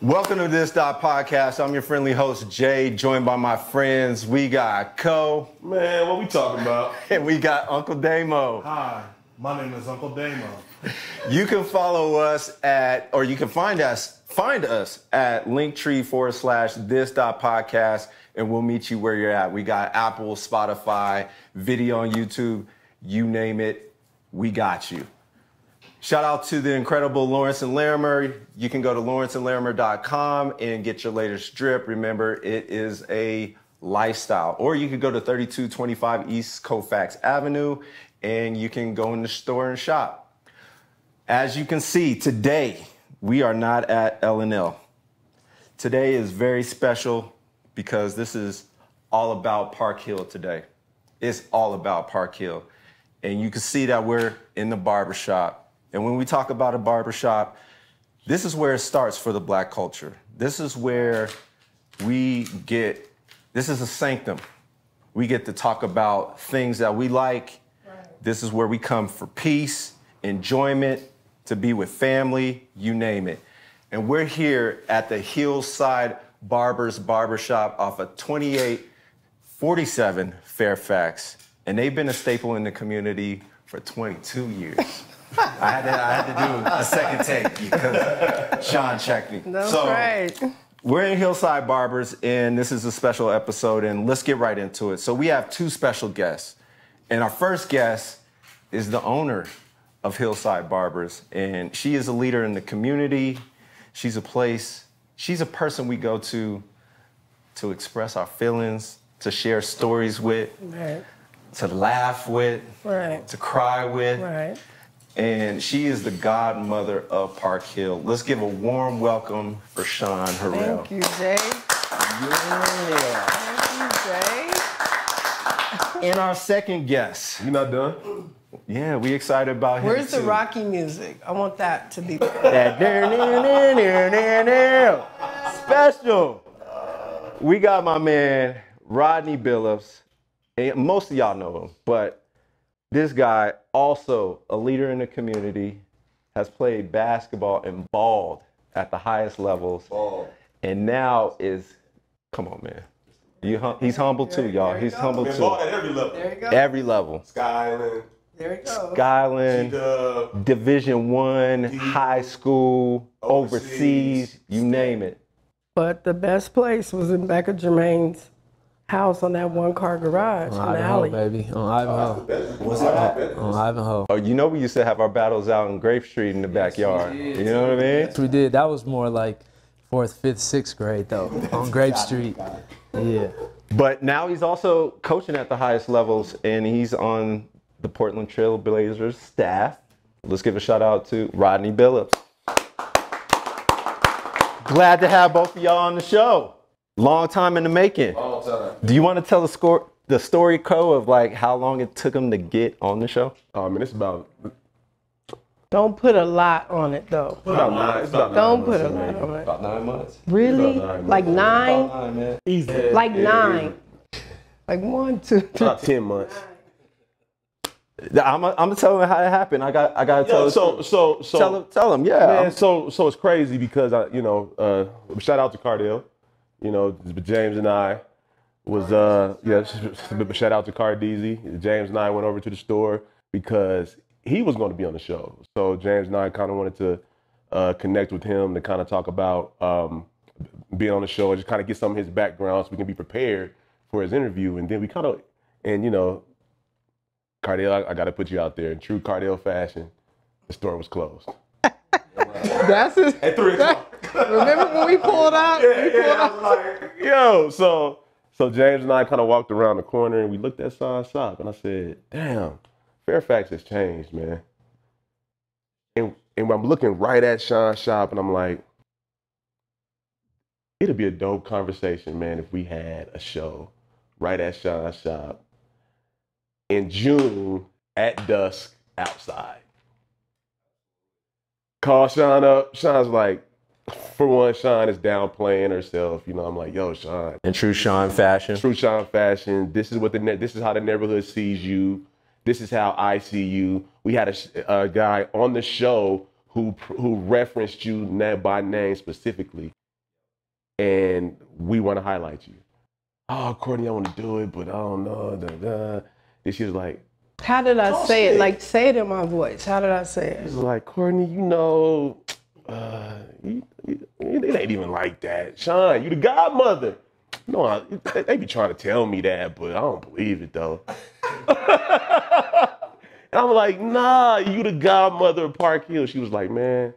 Welcome to this.podcast. I'm your friendly host, Jay, joined by my friends. We got Co. Man, what we talking about? And we got Uncle Damo. Hi, my name is Uncle Damo. You can follow us or you can find us at linktree/this.podcast, and we'll meet you where you're at. We got Apple, Spotify, video on YouTube, you name it, we got you. Shout out to the incredible Lawrence and Larimer. You can go to lawrenceandlarimer.com and get your latest drip. Remember, it is a lifestyle. Or you could go to 3225 East Colfax Avenue and you can go in the store and shop. As you can see, today we are not at L&L. Today is very special because this is all about Park Hill today. It's all about Park Hill. And you can see that we're in the barbershop. And when we talk about a barbershop, this is where it starts for the Black culture. This is where this is a sanctum. We get to talk about things that we like. Right. This is where we come for peace, enjoyment, to be with family, you name it. And we're here at the Hillside Barbers barbershop off of 2847 Fairfax. And they've been a staple in the community for 22 years. I had to do a second take because Shawn checked me. That's right. We're in Hillside Barbers, and this is a special episode, and let's get right into it. So we have two special guests, and our first guest is the owner of Hillside Barbers, and she is a leader in the community. She's a person we go to express our feelings, to share stories with, right, to laugh with, right, to cry with. Right. And she is the godmother of Park Hill. Let's give a warm welcome for Shawn Harrell. Thank you, Jay. Yeah. Thank you, Jay. And our second guest. You not done? Yeah, we excited about him. Where's too. the Rocky music? I want that to be. Special. We got my man, Rodney Billups. And most of y'all know him, but this guy, also a leader in the community, has played basketball and balled at the highest levels. And now come on, man. He's humble too, y'all. He's humble too. Ball at every level. There you go. Every level. Skyland. There you go. Skyland, Division I, high school, overseas, you name it. But the best place was in back of Jermaine's house on that one-car garage in the alley. Baby, on Ivanhoe. On Ivanhoe. Oh, you know we used to have our battles out in Grape Street in the backyard. You know what I mean? Yes, we did. That was more like 4th, 5th, 6th grade though, on Grape Street. Yeah. But now he's also coaching at the highest levels, and he's on the Portland Trailblazers staff. Let's give a shout out to Rodney Billups. Glad to have both of y'all on the show. Long time in the making. Long time. Do you want to tell the story, Co, of like how long it took him to get on the show? Oh, I mean, it's about... Don't put a lot on it, though. About 9. It's about 9 Don't put a months, lot on it. About 9 months. Really? Like 9 months. Like 9? About 9, man. Easy. Like 9. Like 1, 2, 3. About 10 months. I'm gonna tell him how it happened. I gotta tell him. So tell him, yeah. Man, so it's crazy because shout out to Cardell. James and I was shout out to Cardeezy. James and I went over to the store because he was going to be on the show. So James and I kind of wanted to connect with him to kind of talk about being on the show and just kind of get some of his background so we can be prepared for his interview. And then we Cardell, I got to put you out there. In true Cardell fashion, the store was closed. That's it. At 3 o'clock. Remember when we pulled out? I was like, yo. So James and I kind of walked around the corner and we looked at Shawn's shop and I said, damn, Fairfax has changed, man. And I'm looking right at Shawn's shop and I'm like, it'd be a dope conversation, man, if we had a show right at Shawn's shop in June at dusk outside. Call Shawn up. Shawn's like, for one, Shawn is downplaying herself. I'm like, yo, Shawn. In true Shawn fashion. True Shawn fashion. This is how the neighborhood sees you. This is how I see you. We had a guy on the show who referenced you by name specifically. and we want to highlight you. Oh, Courtney, I want to do it, but I don't know. And she was like, how did I say it? Like, say it in my voice. How did I say it? she was like, Courtney, you know, it ain't even like that. Shawn, you the godmother. No, they be trying to tell me that, but I don't believe it though. And I'm like, nah, you the godmother of Park Hill. She was like, man,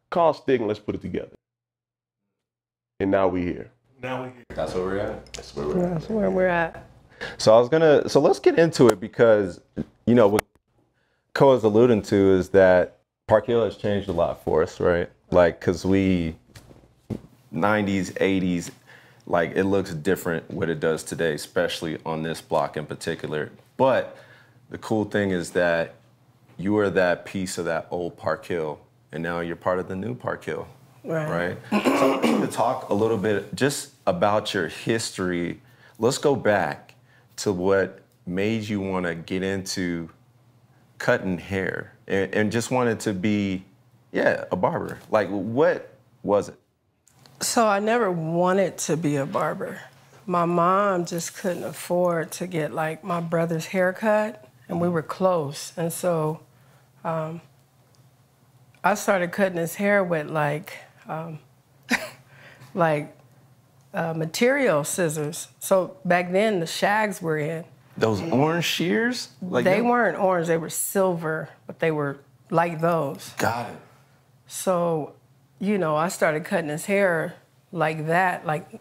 call Stig and let's put it together. And now we here. That's where we're at. That's where we're at. That's where we're at. So let's get into it because, you know, what Ko is alluding to is that Park Hill has changed a lot for us, right? Like, cause 90s, 80s, like it looks different what it does today, especially on this block in particular. But the cool thing is that you are that piece of that old Park Hill, and now you're part of the new Park Hill, right? So to talk a little bit just about your history, let's go back to what made you want to get into cutting hair and just wanted to be, a barber. Like, what was it? So I never wanted to be a barber. My mom just couldn't afford to get like my brother's haircut, and we were close. And so I started cutting his hair with like material scissors. So back then the shags were in. Those orange shears? Like they weren't orange, they were silver, but they were like those. Got it. So, you know, I started cutting his hair like that, like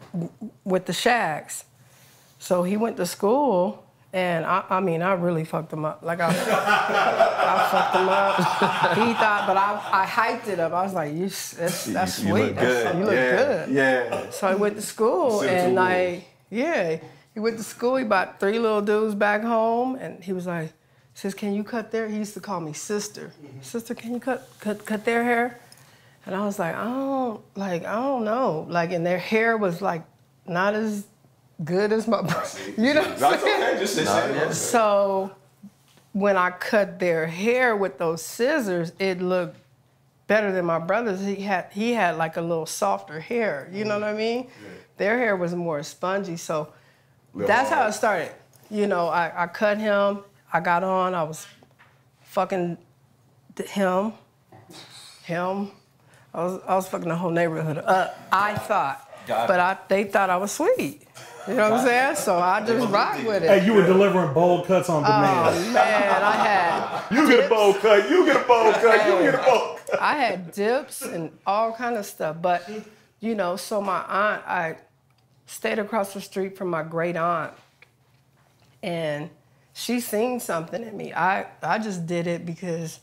with the shags. So he went to school, and I mean, I really fucked him up. Like I fucked him up. He thought, but I hyped it up. I was like, that's sweet. You look good. You look good. Yeah. So I went to school, and like, he went to school. He bought 3 little dudes back home, and he was like, says, can you cut their, he used to call me sister. Sister, can you cut their hair? And I was like, I don't know. Like, and their hair was like not as good as my brother. You know what I'm saying? Okay, just say So when I cut their hair with those scissors, it looked better than my brother's. He had like a little softer hair. You know what I mean? Yeah. Their hair was more spongy. So that's how it started. You know, I cut him. I got on. I was fucking him. I was fucking the whole neighborhood up. I thought, they thought I was sweet. You know what I'm saying? So I just rocked with it. Hey, you were delivering bowl cuts on demand. Oh man, I had. You get a bowl cut. You get a bowl cut. You get a bowl cut. I had dips and all kind of stuff, but you know, so my aunt, I stayed across the street from my great aunt, and she seen something in me. I just did it because,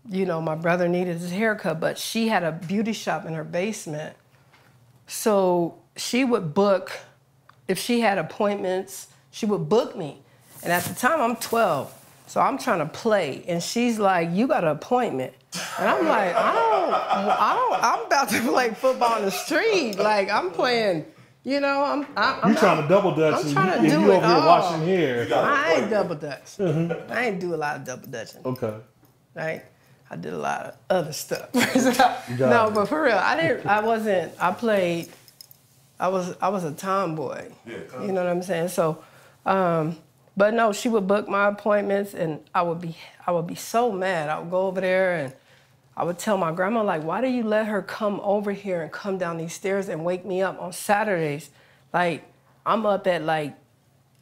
you know, my brother needed his haircut, but she had a beauty shop in her basement. So she would book, if she had appointments, she would book me. And at the time, I'm 12, so I'm trying to play. And she's like, you got an appointment. And I'm like, I'm about to play football in the street. Like, I'm playing. You know, I'm trying to double dutch, I'm trying to do you it over here all. washing hair. I ain't double dutch. I ain't do a lot of double dutching. Okay. Right? I did a lot of other stuff. No, but for real, I was a tomboy. Yeah, you know what I'm saying? So, but no, she would book my appointments, and I would be so mad. I would go over there and I would tell my grandma, like, why do you let her come over here and come down these stairs and wake me up on Saturdays? Like, I'm up at like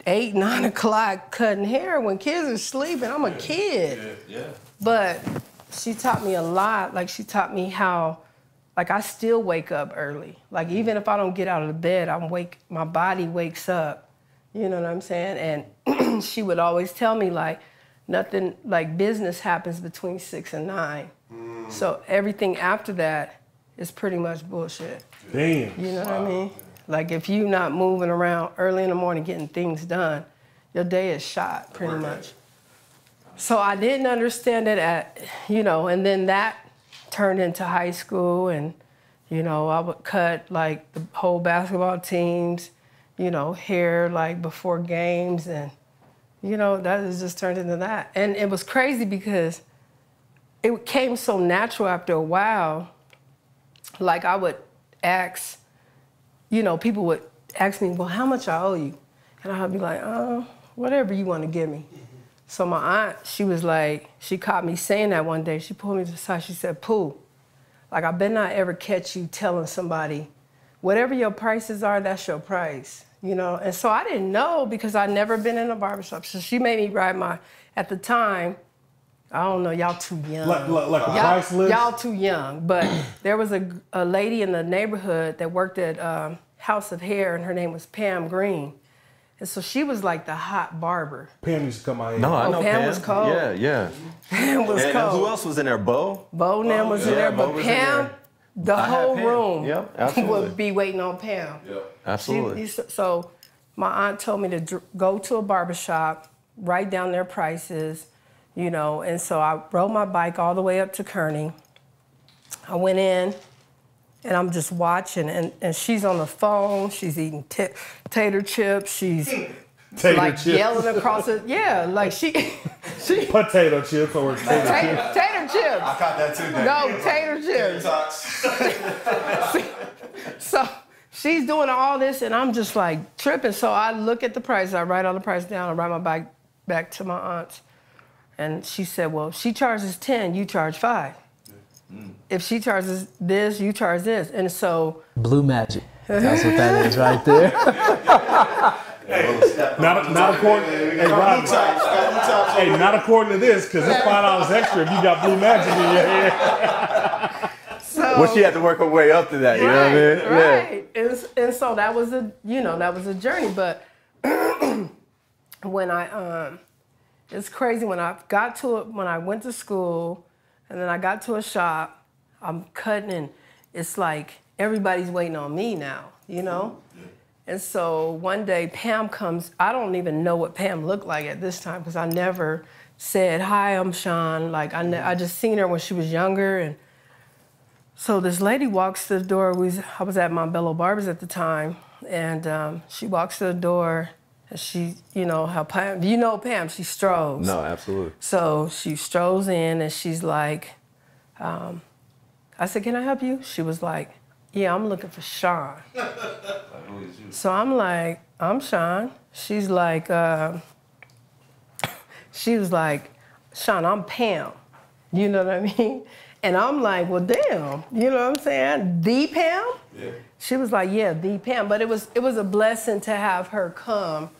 8, 9 o'clock cutting hair when kids are sleeping. I'm a kid. Yeah. But she taught me a lot. Like, she taught me how, like, I still wake up early. Like, even if I don't get out of the bed, my body wakes up. You know what I'm saying? And she would always tell me, like, nothing, like, business happens between 6 and 9. So everything after that is pretty much bullshit. Damn. You know what I mean? Like, if you're not moving around early in the morning getting things done, your day is shot, pretty much. So I didn't understand it and then that turned into high school, and, you know, I would cut, like, the whole basketball teams, you know, hair, like, before games, and, you know, that has just turned into that. And it was crazy because it came so natural after a while. Like, I would ask you know, people would ask me, well, how much I owe you? And I'd be like, whatever you want to give me. So my aunt, she was like, she caught me saying that one day. She pulled me to the side. She said, Pooh, like, I better not ever catch you telling somebody, whatever your prices are, that's your price, you know? And so I didn't know because I'd never been in a barbershop. So she made me write at the time, I don't know, y'all too young. Like a price list? Y'all too young. But there was a lady in the neighborhood that worked at House of Hair, and her name was Pam Green. And so she was like the hot barber. Pam used to come out here. No, I know Pam was cold. Yeah. Pam was And cold. who else was in there? Bo? Bo Nam was in there, Bo but was in Pam, there. the I had whole Pam. room Yep, absolutely. would be waiting on Pam. Yep. Absolutely. So my aunt told me to go to a barbershop, write down their prices, you know, and so I rode my bike all the way up to Kearney. I went in, and I'm just watching, and she's on the phone, she's eating tater chips, she's yelling across it. Yeah, like she Potato chips or tater chips. Tater chips. I caught that too, Dan. No, tater chips. So she's doing all this, and I'm just like tripping. So I look at the price, I write all the price down, I ride my bike back to my aunt's. And she said, well, if she charges 10, you charge 5. If she charges this, you charge this. And so Blue magic. That's what that is right there. Not according. Hey, Rodney. Hey, not according to this, because it's $5 extra if you got blue magic in your hair. So, Well, she had to work her way up to that, you know what I mean? Right. And so that was a journey. But when it's crazy when I went to school and then I got to a shop, I'm cutting and it's like everybody's waiting on me now, you know? And so one day Pam comes, I don't even know what Pam looked like at this time because I never said, hi, I'm Shawn. Like I just seen her when she was younger. And so this lady walks to the door. I was at Montbello Barbers at the time. And she walks to the door and she, you know, how Pam, Pam, she strolls. No, absolutely. So she strolls in and she's like, I said, can I help you? She was like, yeah, I'm looking for Shawn. So I'm like, I'm Shawn. She was like, Shawn, I'm Pam. You know what I mean? And I'm like, well, damn, you know what I'm saying? The Pam? Yeah. She was like, yeah, the Pam. But it was a blessing to have her come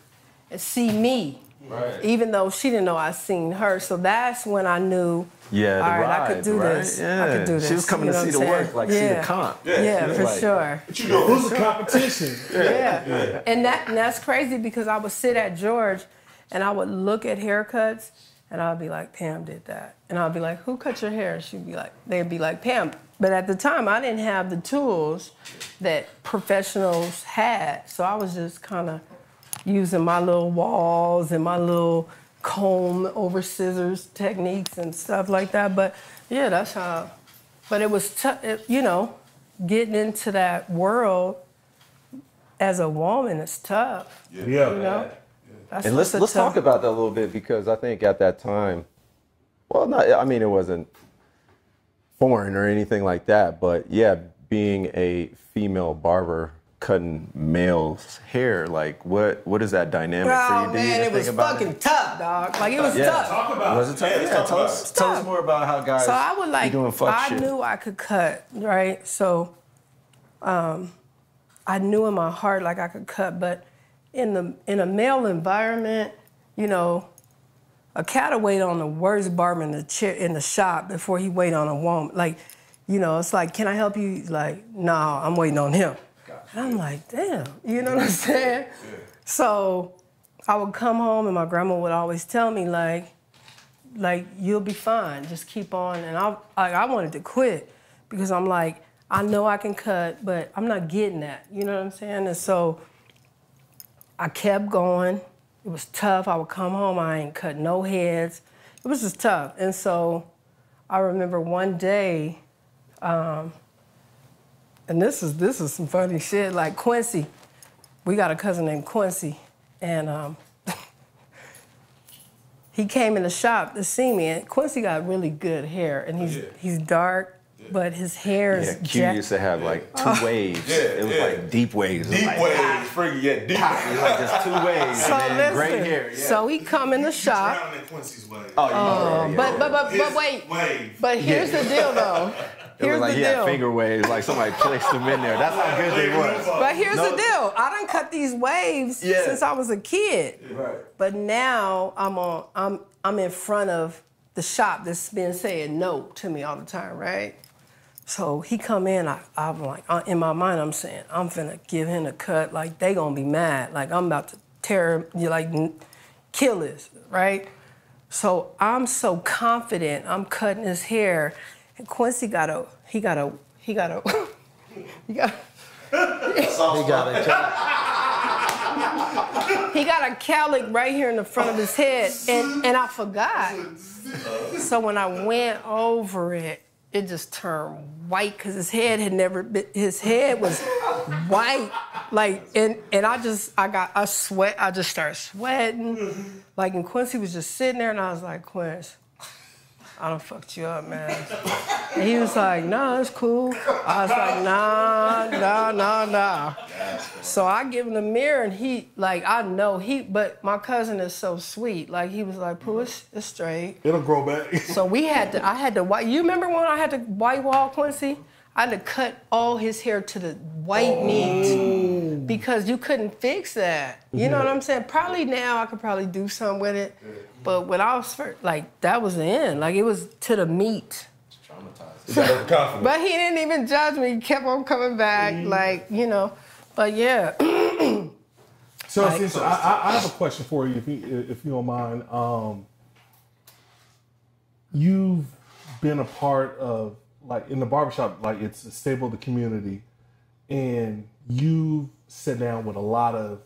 and see me. Right. Even though she didn't know I seen her. So that's when I knew, all right, I could do this. Yeah. I could do this. She was coming to see the work, like see the comp. Yeah, for sure. But you know, who's the competition? Yeah. And that's crazy because I would sit at George and I would look at haircuts and I'd be like, Pam did that. And I'd be like, who cut your hair? And they'd be like, Pam. But at the time, I didn't have the tools that professionals had. So I was just kind of using my little walls and my little comb over scissors techniques and stuff like that. But yeah, that's how. But it was, you know, getting into that world as a woman is tough. Yeah. You know? That's And let's talk about that a little bit because I think at that time, well, it wasn't foreign or anything like that, but yeah, being a female barber cutting male's hair, like what is that dynamic for you? Oh man, it was fucking tough, dog. Like it was tough. Talk about Was it tough? Yeah, tell us more about how guys So I would like, doing fuck I shit. knew I could cut, right? So I knew in my heart like I could cut, but in a male environment, you know, a cat will wait on the worst barber in the shop before he wait on a woman. Like, you know, it's like, can I help you? He's like, no, I'm waiting on him. And I'm like, damn, you know what I'm saying? Yeah. So I would come home and my grandma would always tell me like you'll be fine, just keep on. And I wanted to quit because I'm like, I know I can cut, but I'm not getting that, you know what I'm saying? And so I kept going. It was tough. I would come home, I ain't cut no heads. It was just tough. And so I remember one day, and this is some funny shit, like Quincy. We got a cousin named Quincy, and he came in the shop to see me, and Quincy got really good hair, and he's dark, but his hair is Q used to have like 2 waves. It was like deep waves. Deep like, waves, freaking deep. It was like just 2 waves. So and then listen, gray hair. so he come in the shop. Drowning in Quincy's wave. But wait. Wave. But here's the deal, though. It Here's was like the he had deal. finger waves, like somebody placed them in there. That's how good they was. But here's the deal. I done cut these waves since I was a kid. Right. But now I'm in front of the shop that's been saying no to me all the time, right? So he come in, I'm like, in my mind, I'm saying, I'm finna give him a cut, like they gonna be mad, like I'm about to tear, kill this, right? So I'm so confident, I'm cutting his hair, and Quincy he got a cowlick right here in the front of his head, and I forgot. So when I went over it, it just turned white because his head was white. Like, and I just started sweating. Like, and Quincy was just sitting there, and I was like, Quince, I done fucked you up, man. And he was like, nah, it's cool. I was like, nah. So I give him the mirror, and but my cousin is so sweet. Like, he was like, Pooh, it's straight. It'll grow back. So I had to white. You remember when I had to white wall Quincy? I had to cut all his hair to the white meat because you couldn't fix that. You know what I'm saying? Probably now I could probably do something with it. But when I was first, that was the end. Like, it was to the meat. Confident. But he didn't even judge me. He kept on coming back, But yeah. So I have a question for you, if you don't mind. You've been a part of, in the barbershop, it's a staple of the community, and you sit down with a lot of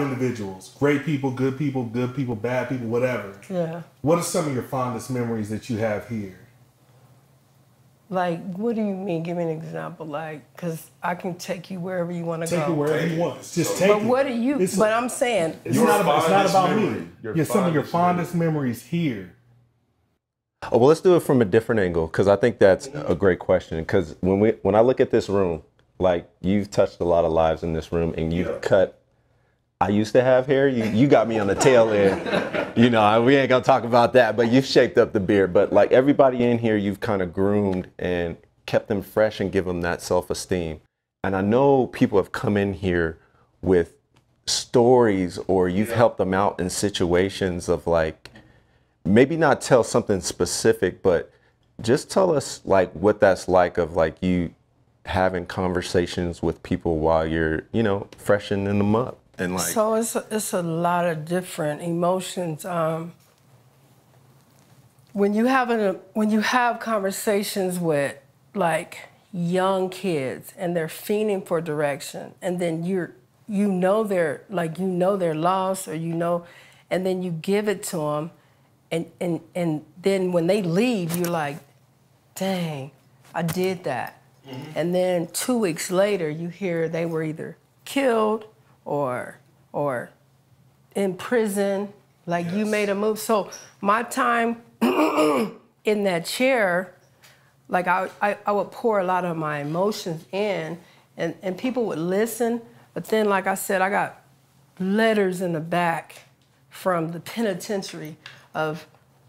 individuals, great people, good people, bad people, whatever. Yeah. What are some of your fondest memories that you have here? What do you mean? Give me an example, because I can take you wherever you want to go. Take it wherever you want. Just take it. But what do you? But I'm saying it's not about me. Your Some of your fondest memories here. Oh, well, let's do it from a different angle, because I think that's a great question. Because when I look at this room, you've touched a lot of lives in this room, and you've cut. I used to have hair. You got me on the tail end. We ain't gonna talk about that. But you've shaped up the beard. But everybody in here, you've kind of groomed and kept them fresh and give them that self-esteem. And I know people have come in here with stories, or you've helped them out in situations of maybe not tell something specific, but just tell us what that's like of you having conversations with people while you're, freshening them up. And so it's a lot of different emotions. When you have conversations with young kids and they're fiending for direction, and then they're lost, or and then you give it to them, and then when they leave, you're like, dang, I did that. Mm-hmm. And then 2 weeks later, you hear they were either killed or in prison, you made a move. So my time in that chair, I would pour a lot of my emotions in, and people would listen. But then, like I said, I got letters in the back from the penitentiary and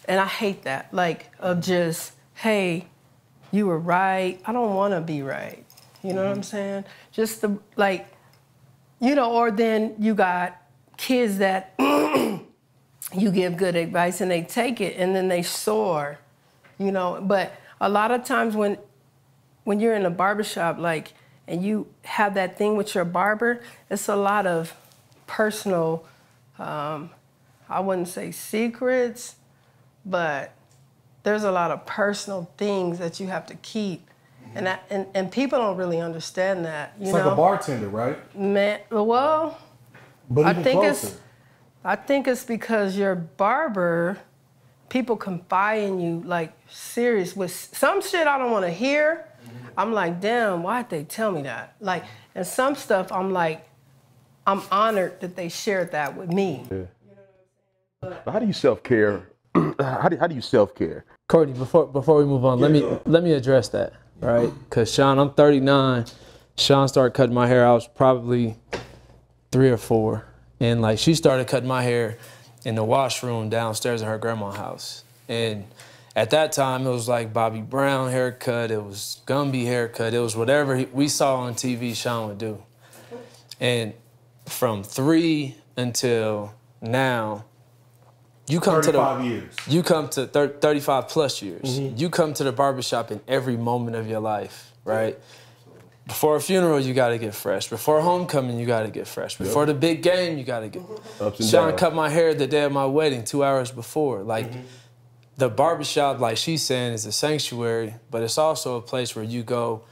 I hate that, of just, hey, you were right. I don't want to be right. You know what I'm saying? Just or then you got kids that you give good advice and they take it and then they soar, But a lot of times when you're in a barbershop, and you have that thing with your barber, it's a lot of personal, I wouldn't say secrets, but there's a lot of personal things that you have to keep. And people don't really understand that. It's like a bartender, right? Man, well, but I think it's because your barber, people confide in you serious with some shit I don't want to hear. I'm like, damn, why'd they tell me that? And some stuff I'm honored that they shared that with me. Yeah. How do you self-care? How do you self-care? Courtney, before we move on, let me address that, right? Because Shawn, I'm 39. Shawn started cutting my hair. I was probably 3 or 4, and like she started cutting my hair in the washroom downstairs in her grandma's house. And at that time, it was like Bobby Brown haircut. It was Gumby haircut. It was whatever we saw on TV Shawn would do. And from 3 until now, you come 35 years. You come to 35 plus years. Mm-hmm. You come to the barbershop in every moment of your life, right? Before a funeral, you got to get fresh. Before homecoming, you got to get fresh. Before the big game, you got to get. Shawn cut my hair the day of my wedding, 2 hours before. Like, the barbershop, like she's saying, is a sanctuary, but it's also a place where you go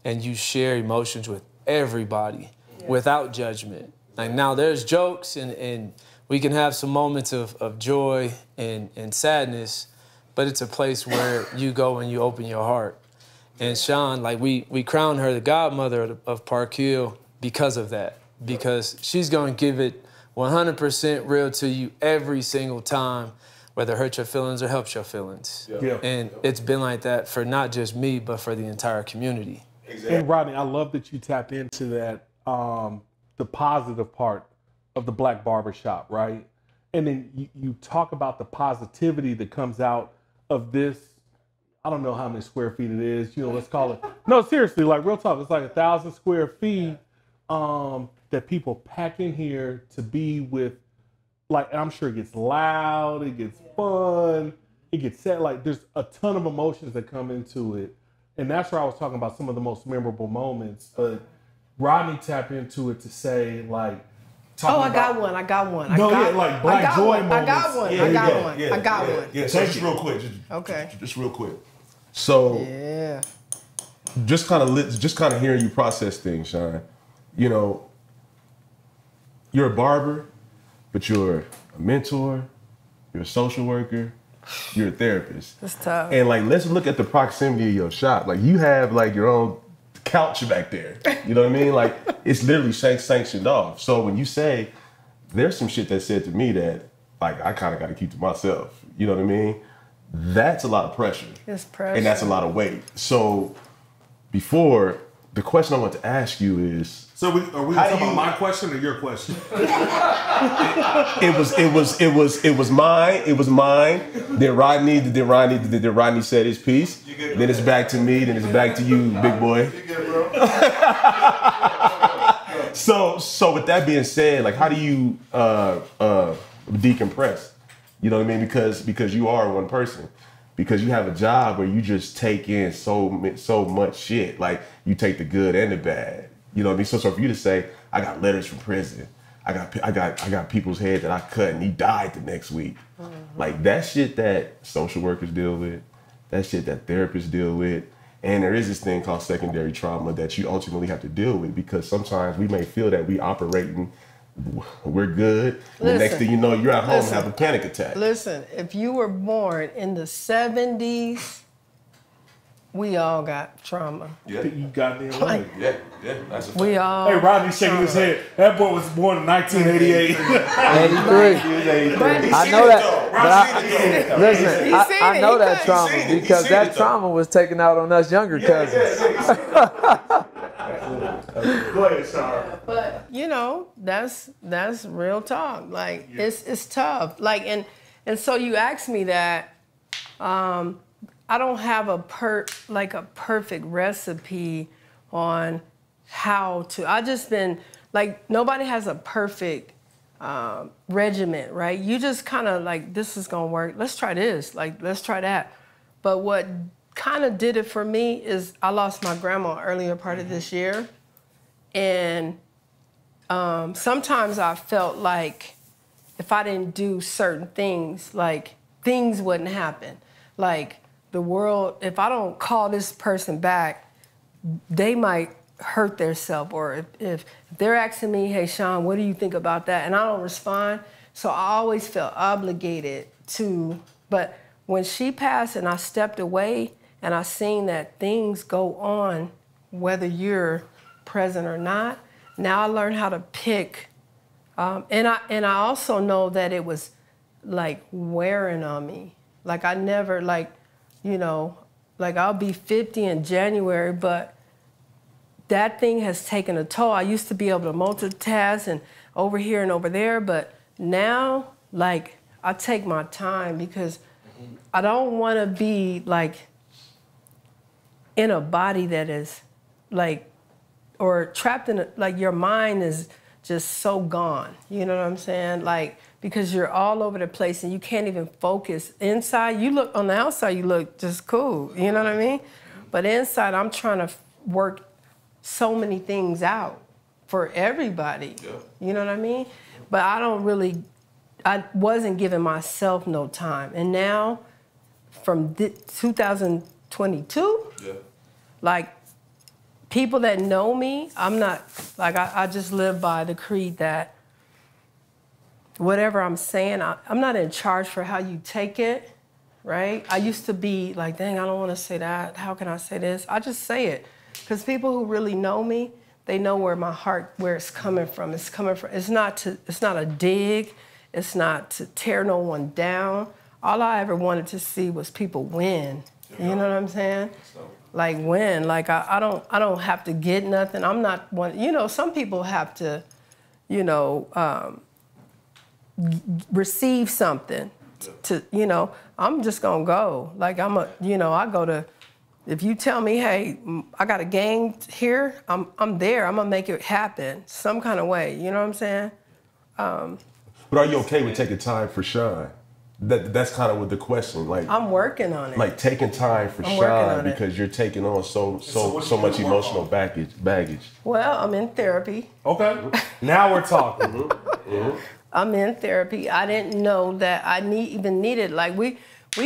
and you share emotions with everybody without judgment. Like, now there's jokes and we can have some moments of joy and sadness, but it's a place where you go and you open your heart. And Shawn, like we crowned her the godmother of Park Hill because of that, because she's going to give it 100% real to you every single time, whether it hurts your feelings or helps your feelings. Yeah. And it's been like that for not just me, but for the entire community. Exactly. And Rodney, I love that you tapped into that, the positive part of the Black barbershop, right? And then you talk about the positivity that comes out of this. I don't know how many square feet it is. You know, let's call it. No, seriously, like real talk. It's like 1,000 square feet that people pack in here to be with. Like, I'm sure it gets loud, it gets fun, it gets sad. Like, there's a ton of emotions that come into it. And that's where I was talking about some of the most memorable moments. But Rodney tapped into it to say, like, I got one. Like Black Joy moments. I got one. I got one. Yeah, so just real quick. Just real quick. So, just kind of hearing you process things, Shawn. You know, you're a barber, but you're a mentor, you're a social worker, you're a therapist. It's tough. And like, let's look at the proximity of your shop. Like, you have like your own couch back there. You know what I mean? Like, it's literally sanctioned off. So when you say, there's some shit that said to me that like I kind of got to keep to myself. You know what I mean? That's a lot of pressure. It's pressure. And that's a lot of weight. So before, the question I want to ask you is, so are we talking about my question or your question? It was mine. Then Rodney said his piece. Then it's back to me. Then it's back to you, big boy. So with that being said, like, how do you decompress? You know what I mean? Because you are one person. Because you have a job where you just take in so much shit. Like, you take the good and the bad. You know what I mean? So for you to say, I got letters from prison. I got people's head that I cut and he died the next week. Like, that shit that social workers deal with, that shit that therapists deal with. And there is this thing called secondary trauma that you ultimately have to deal with, because sometimes we may feel that we operating, we're good. And the next thing you know, you're at home and have a panic attack. Listen, if you were born in the 70s, we all got trauma. Yeah, you goddamn right. Yeah, that's a fact. We all. Hey, Rodney's shaking his head. That boy was born in 1988. 83. I know that. But listen, I know that trauma because that trauma was taken out on us younger cousins. Go ahead, Shawn. But you know, that's real talk. Like, it's tough. Like, and so you asked me that. I don't have a perfect recipe on how to. I just been like, nobody has a perfect regiment, right? You just kind of like, this is gonna work. Let's try this. Like, let's try that. But what kind of did it for me is I lost my grandma earlier part of this year, and sometimes I felt like if I didn't do certain things, like things wouldn't happen. Like, the world, if I don't call this person back, they might hurt themselves. Or if they're asking me, hey, Shawn, what do you think about that? And I don't respond. So I always felt obligated to, but when she passed and I stepped away and I seen that things go on, whether you're present or not, now I learned how to pick. And I also know that it was like wearing on me. Like, I never, like, you know, like I'll be 50 in January, but that thing has taken a toll. I used to be able to multitask and over here and over there, but now, like, I take my time because I don't want to be like in a body that is like, or trapped in a, like your mind is just so gone. You know what I'm saying? Like, because you're all over the place and you can't even focus. Inside, you look, on the outside, you look just cool. You know what I mean? But inside, I'm trying to work so many things out for everybody. Yeah. You know what I mean? But I wasn't giving myself no time. And now, from 2022, like, people that know me, I'm not, like, I just live by the creed that whatever I'm saying, I'm not in charge for how you take it, right? I used to be like, dang, I don't want to say that. How can I say this? I just say it. Because people who really know me, they know where my heart, where it's coming from. It's not a dig. It's not to tear no one down. All I ever wanted to see was people win. You know what I'm saying? Like win. Like I don't have to get nothing. I'm not one. You know, some people have to, you know, receive something. To you know, I'm just gonna go. Like I go to. If you tell me, hey, I got a game here, I'm there. I'm gonna make it happen some kind of way. You know what I'm saying? But are you okay with taking time for Shawn? That's kind of what the question. Like I'm working on it. Like taking time for Shawn because you're taking on so much emotional baggage. Well, I'm in therapy. Okay, now we're talking. I'm in therapy. I didn't know that I even needed. Like we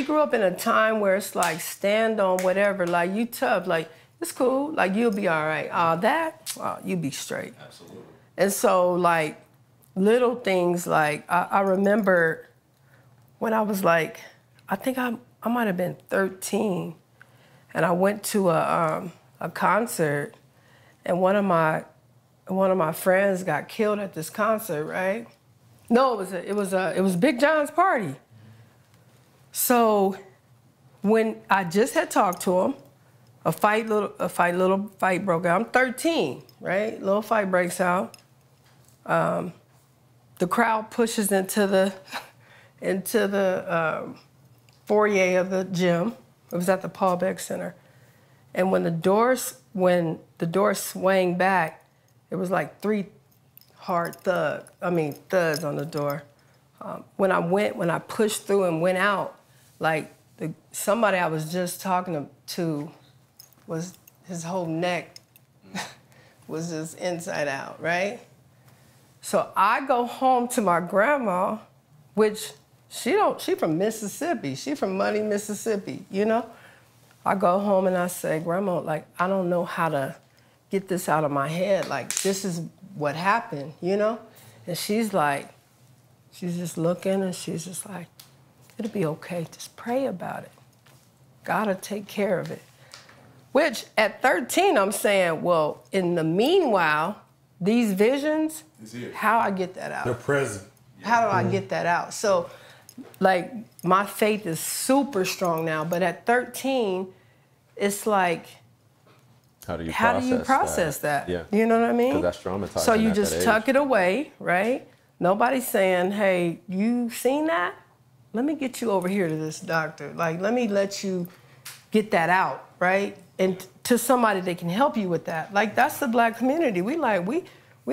grew up in a time where it's like stand on whatever. Like you tough. Like it's cool. Like you'll be all right. You be straight. Absolutely. And so like little things like I remember. When I was like, I think I might have been 13, and I went to a concert, and one of my friends got killed at this concert, right? No, it was Big John's party. So when I just had talked to him, a fight broke out. I'm 13, right? Little fight breaks out. The crowd pushes into the foyer of the gym. It was at the Paul Beck Center. And when the doors swang back, it was like 3 hard thuds on the door. When I pushed through and went out, like somebody I was just talking to was, his whole neck was just inside out, right? So I go home to my grandma, which she from Mississippi. She from Money, Mississippi, you know? I go home and I say, Grandma, like, I don't know how to get this out of my head. Like, this is what happened, you know? And she's just looking and she's just like, it'll be okay. Just pray about it. God'll take care of it. Which at 13, I'm saying, well, in the meanwhile, these visions, how I get that out? They're present. How do I get that out? So, like, my faith is super strong now, but at 13, it's like, how do you process that? Yeah. You know what I mean? Because that's traumatizing. So you just tuck it away, right? Nobody's saying, hey, you seen that? Let me get you over here to this doctor. Like, let me let you get that out, right? And to somebody that can help you with that. Like, that's the Black community. We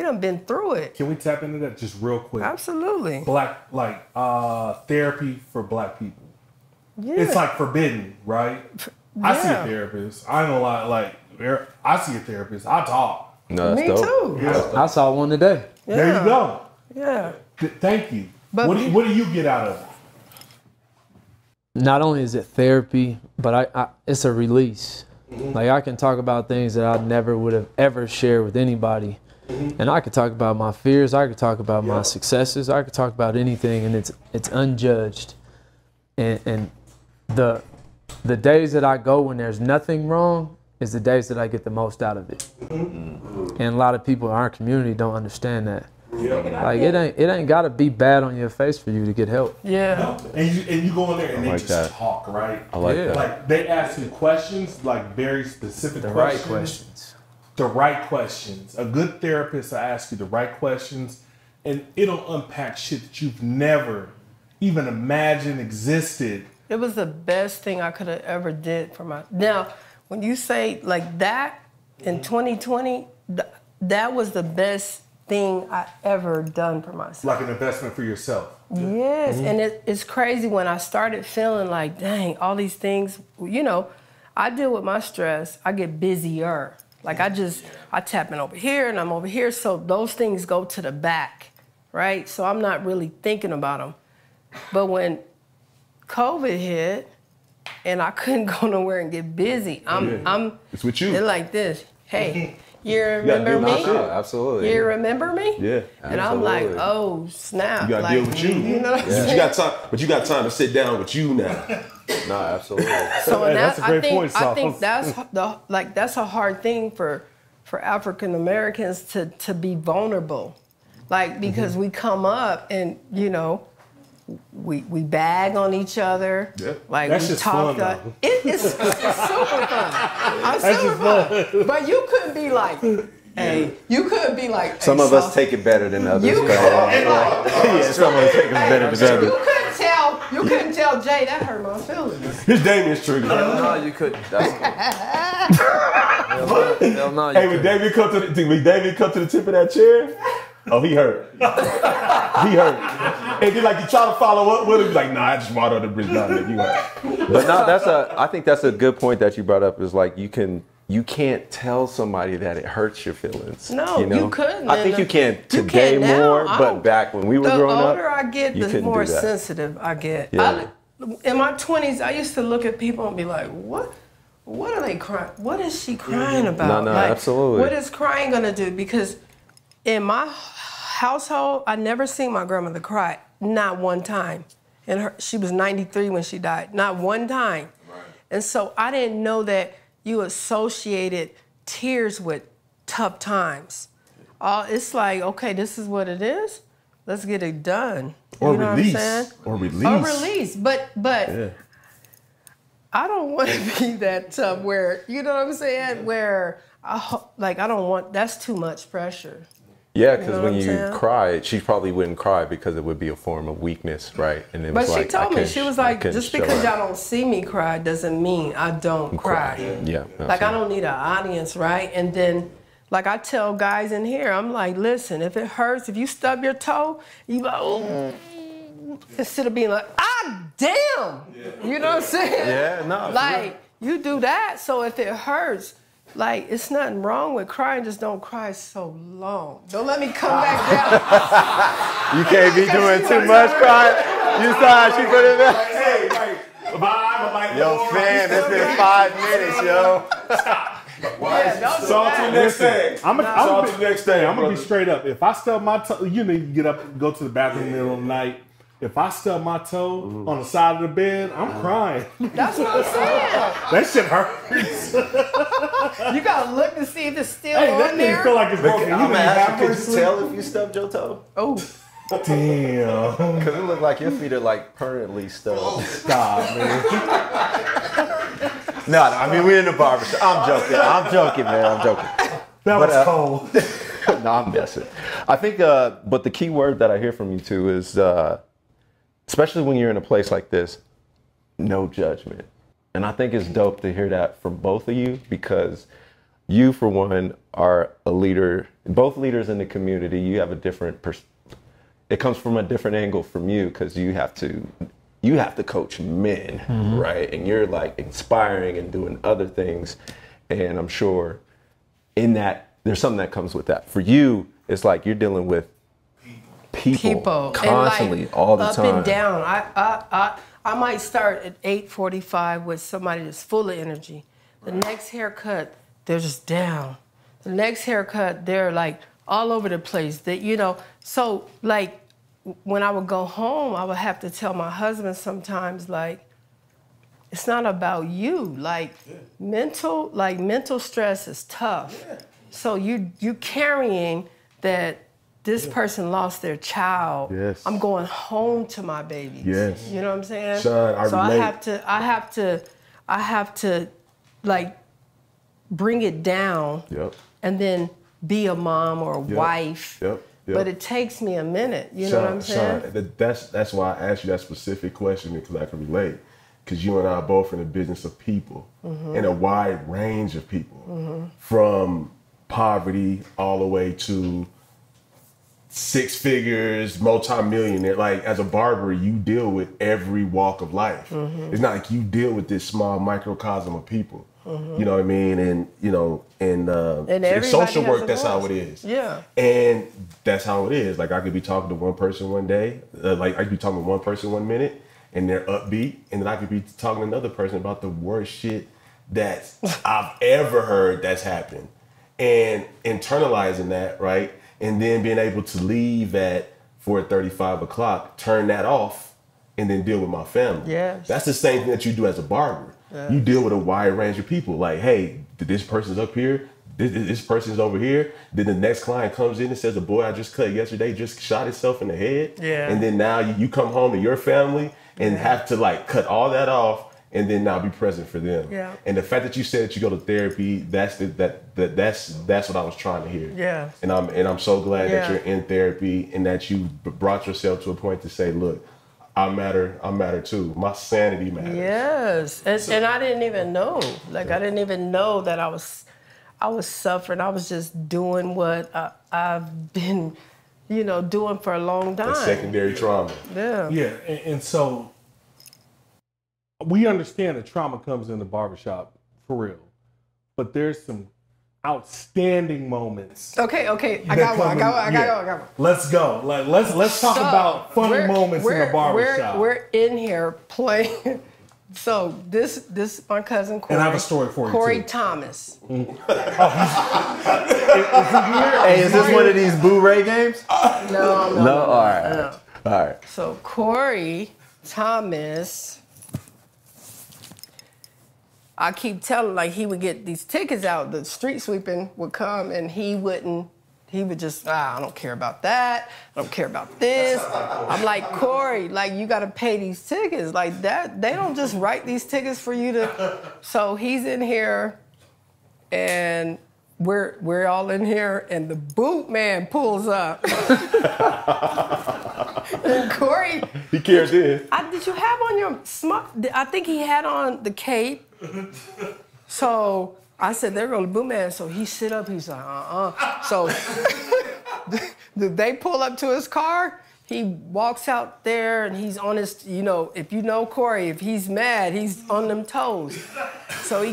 done been through it. Can we tap into that just real quick? Absolutely. Therapy for Black people. Yeah. It's like forbidden, right? Yeah. I see a therapist. I ain't gonna lie, like, I see a therapist. I talk. No, that's Me dope. too. Yeah. I saw one today. Yeah. There you go. Yeah. Thank you. But what do you get out of it? Not only is it therapy, but it's a release. Mm-hmm. Like, I can talk about things that I never would have ever shared with anybody. Mm-hmm. And I could talk about my fears. I could talk about my successes. I could talk about anything, and it's unjudged. And the days that I go when there's nothing wrong is the days that I get the most out of it. Mm-hmm. And a lot of people in our community don't understand that. Like it ain't gotta be bad on your face for you to get help. Yeah. And you go in there and they like just that. talk, right? I like that. Like they ask you questions, like very specific The questions. right questions. The right questions. A good therapist will ask you the right questions, and it'll unpack shit that you've never even imagined existed. It was the best thing I could have ever did for my. Now, when you say like that in 2020, that was the best thing I ever done for myself. Like an investment for yourself. Yes, and it's crazy when I started feeling like, dang, all these things, you know, I deal with my stress, I get busier. Like I tap in over here and I'm over here, so those things go to the back, right? So I'm not really thinking about them. But when COVID hit and I couldn't go nowhere and get busy, I'm It's with you. They're like this, hey, you remember me? Absolutely. You remember me? Yeah. And I'm like, oh, snap. You gotta like, deal with you. You know what I'm But saying? you got time. But you got time to sit down with you now. No, absolutely. So Hey, and that's a great point, I Sal. think that's a hard thing for African Americans to be vulnerable, like because we come up and you know we bag on each other, like That's we just talk. fun, though. It's super fun. I'm super fun, but you couldn't be like, hey, you couldn't be like. Some hey, of us Sal, take it better than others. You but, couldn't, yeah, some of us take it better than others. You couldn't tell Jay that hurt my feelings. His Damien's true. No, you couldn't. Hell no, you Hey, when couldn't. David come to the tip of that chair, oh, he hurt. He hurt. And then like you try to follow up with him, he's like, nah, I just water on the bridge. Nah, nigga, you hurt. But no, I think that's a good point that you brought up. Is like you can't tell somebody that it hurts your feelings. No, you know? you couldn't. I think you can today now. more, but back when we were growing up, the older I get, you the couldn't more do that. sensitive I get. Yeah. In my 20s, I used to look at people and be like, what are they crying? What is she crying about? No, like, absolutely. What is crying gonna do? Because in my household, I never seen my grandmother cry, not one time. And she was 93 when she died, not one time. Right. And so I didn't know that you associated tears with tough times. It's like, okay, this is what it is. Let's get it done. Or you know release. What I'm saying? Or release. Or release. But Yeah. I don't want to be that tough where, you know what I'm saying? Where I don't want, that's too much pressure. Yeah, because You know when what I'm you saying? cry, she probably wouldn't cry because it would be a form of weakness, right? And it But was she like, told me, she was like, just because y'all y'all don't see me cry doesn't mean I don't cry. Yeah. Like, I don't need an audience, right? And then, like, I tell guys in here, I'm like, listen, if it hurts, if you stub your toe, you go, oh, instead of being like, ah, damn. You know what I'm saying? Yeah, no. Like, you do that, so if it hurts, like, it's nothing wrong with crying, just don't cry so long. Don't let me come back down. You can't be doing too much crying. You saw how she put it back. Hey, like, Yo, fam, it's been 5 minutes, yo. Yeah, don't do So on to the that. next thing. I'm gonna be brother. straight up. If I stub my toe, you know, you get up and go to the bathroom in the middle of the night. If I stub my toe on the side of the bed, I'm crying. That's what I'm saying. That shit hurts. You gotta look to see if it's still Hey, that on thing there. feel like it's broken. I'm gonna ask you, halfway could you asleep. tell if you stubbed your toe? Oh, Damn. Because it looked like your feet are like permanently stubbed. Stop, man. No, I mean, we're in the barbershop. I'm joking, man. I'm joking. That was cold. No, I'm messing. I think, but the key word that I hear from you too is, especially when you're in a place like this, no judgment. And I think it's dope to hear that from both of you because you, for one, are a leader, both leaders in the community. You have a different, it comes from a different angle from you because you have to coach men, right? And you're like inspiring and doing other things. And I'm sure in that, there's something that comes with that. For you, it's like you're dealing with people constantly, and like, all the up time. and down. I might start at 8:45 with somebody that's full of energy. The next haircut, they're just down. The next haircut, they're like all over the place. That so like when I would go home, I would have to tell my husband sometimes like, it's not about you. Like mental stress is tough. So you carrying that this person lost their child. Yes. I'm going home to my babies. Yes. You know what I'm saying? Shawn, I relate. I have to like bring it down. Yep. And then be a mom or a wife. Yep. But it takes me a minute. You know what I'm saying? Shawn, that's why I asked you that specific question, because I can relate. Because you and I are both in the business of people, and a wide range of people, from poverty all the way to six figures, multi-millionaire. Like, as a barber, you deal with every walk of life. It's not like you deal with this small microcosm of people. You know what I mean? And, you know, and in social work, that's how it is. Yeah. And that's how it is. Like, I could be talking to one person one day, like I could be talking to one person 1 minute, and they're upbeat, and then I could be talking to another person about the worst shit that I've ever heard that's happened. And internalizing that, right? And then being able to leave at 4:30, 5 o'clock, turn that off, and then deal with my family. Yes. That's the same thing that you do as a barber. Yes. You deal with a wide range of people. Like, hey, this person's up here, this person's over here. Then the next client comes in and says, the boy I just cut yesterday just shot himself in the head. Yeah. And then now you come home to your family and have to like cut all that off and then now be present for them. Yeah. And the fact that you said that you go to therapy, that's what I was trying to hear. Yeah. And I'm so glad that you're in therapy and that you brought yourself to a point to say, look, I matter too. My sanity matters. Yes. And I didn't even know. Like, I didn't even know that I was suffering. I was just doing what I've been, you know, doing for a long time. That's secondary trauma. Yeah. Yeah, and so we understand that trauma comes in the barbershop, for real. But there's some outstanding moments. Okay. I got one. Let's go. Like, let's talk about funny moments in the barbershop. We're in here playing. So this is my cousin Corey. And I have a story for you, Corey too. Thomas. Hey, is this one of these Boo Ray games? No. All right. So Corey Thomas, I keep telling, like, he would get these tickets out. The street sweeping would come, and he would just, I don't care about that. I don't care about this. I'm like, Corey, like, you got to pay these tickets. Like, that, they don't just write these tickets for you to. So he's in here, and we're all in here, and the boot man pulls up. And Corey, he cares in. did you have on your I think he had on the cape. So I said, there go the boot man. So he sit up, he's like, So they pull up to his car. He walks out there and he's on his, you know, if you know Corey, if he's mad, he's on them toes. So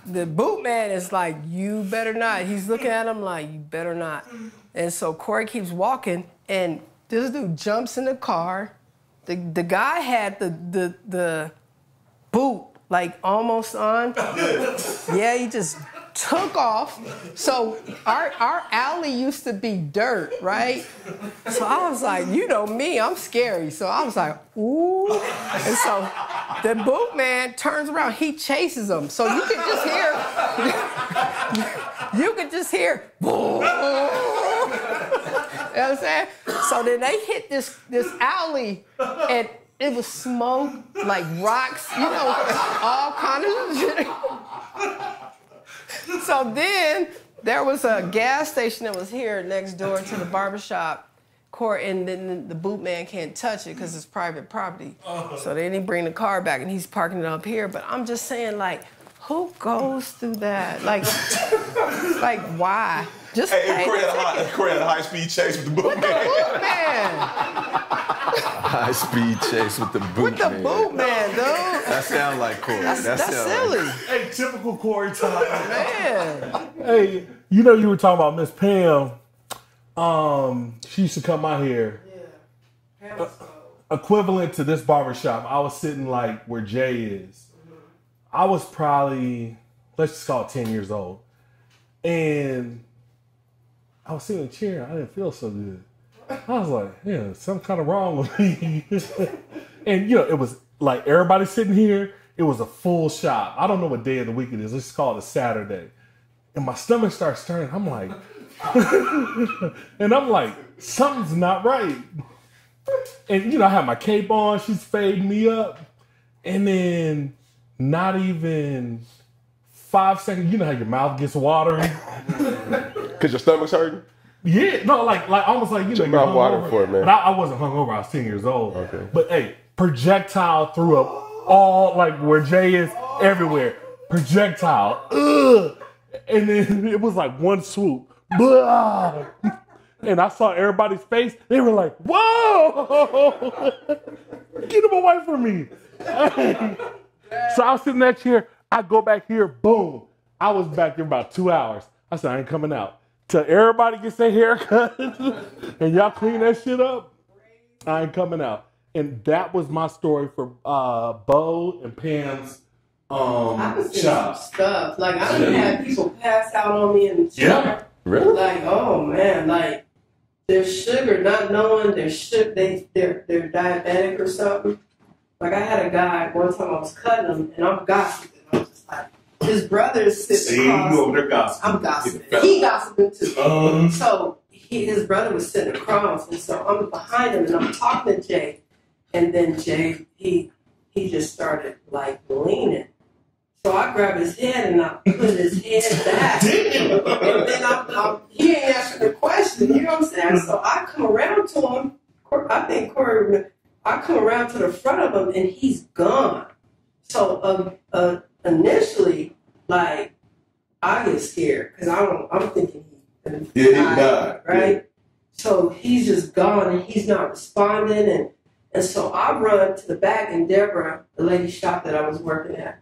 the boot man is like, you better not. He's looking at him like, you better not. And so Corey keeps walking, and this dude jumps in the car. The guy had the boot like almost on. Yeah, he just took off. So our alley used to be dirt, right? So I was like, you know me, I'm scary. So I was like, ooh. And so the boot man turns around, he chases him. So you could just hear, boom. You know what I'm saying? So then they hit this alley, and it was smoke, like rocks, you know, all kinds of shit. So then there was a gas station that was here next door to the barbershop. And then the boot man can't touch it because it's private property. So then he bring the car back, and he's parking it up here. But I'm just saying, like, who goes through that? Like why? Just pay Corey had a high-speed chase with the boot man. High-speed chase with the boot man. With the boot man, dude. That sounds like Corey. That's silly. Hey, typical Corey Thomas. Man. Hey, you know, you were talking about Miss Pam. She used to come out here. Yeah. Equivalent to this barbershop. I was sitting like where Jay is. I was probably, let's just call it 10 years old. And I was sitting in a chair. I didn't feel so good. I was like, yeah, something kind of wrong with me. And, you know, it was like everybody sitting here. It was a full shop. I don't know what day of the week it is. Let's just call it a Saturday. And my stomach starts turning. I'm like, And I'm like, something's not right. And, I have my cape on. She's fading me up. And then not even 5 seconds, you know how your mouth gets watery? Because your stomach's hurting? Yeah, no, like almost like, your mouth watered for it, man. But I wasn't hungover. I was 10 years old. Okay. But, hey, projectile threw up all, like, where Jay is, everywhere. Projectile. Ugh. And then it was like one swoop. Blah. And I saw everybody's face. They were like, whoa! Get him away from me. So I was sitting in that chair. I go back here. Boom. I was back there about 2 hours. I said, I ain't coming out. Till everybody gets their haircut and y'all clean that shit up, I ain't coming out. And that was my story for Bo and Pam's I was seeing shop. some stuff. Like, I done had people pass out on me in the chair. Yeah. Really? Like, oh man, like their sugar, not knowing they're diabetic or something. Like I had a guy one time I was cutting him and I'm gossiping. I'm just like, his brother's sitting across. You over there gossiping. I'm gossiping. He gossiping too. So his brother was sitting across, and so I'm behind him and I'm talking to Jay, and then Jay he just started like leaning. So I grabbed his head and I put his head back. And then he ain't answering the question, you know what I'm saying? So I come around to him, I think Corey, I come around to the front of him and he's gone. So initially, like, I get scared because I'm thinking he died, right? Yeah. So he's just gone and he's not responding. And so I run to the back, and Deborah, the lady shop that I was working at,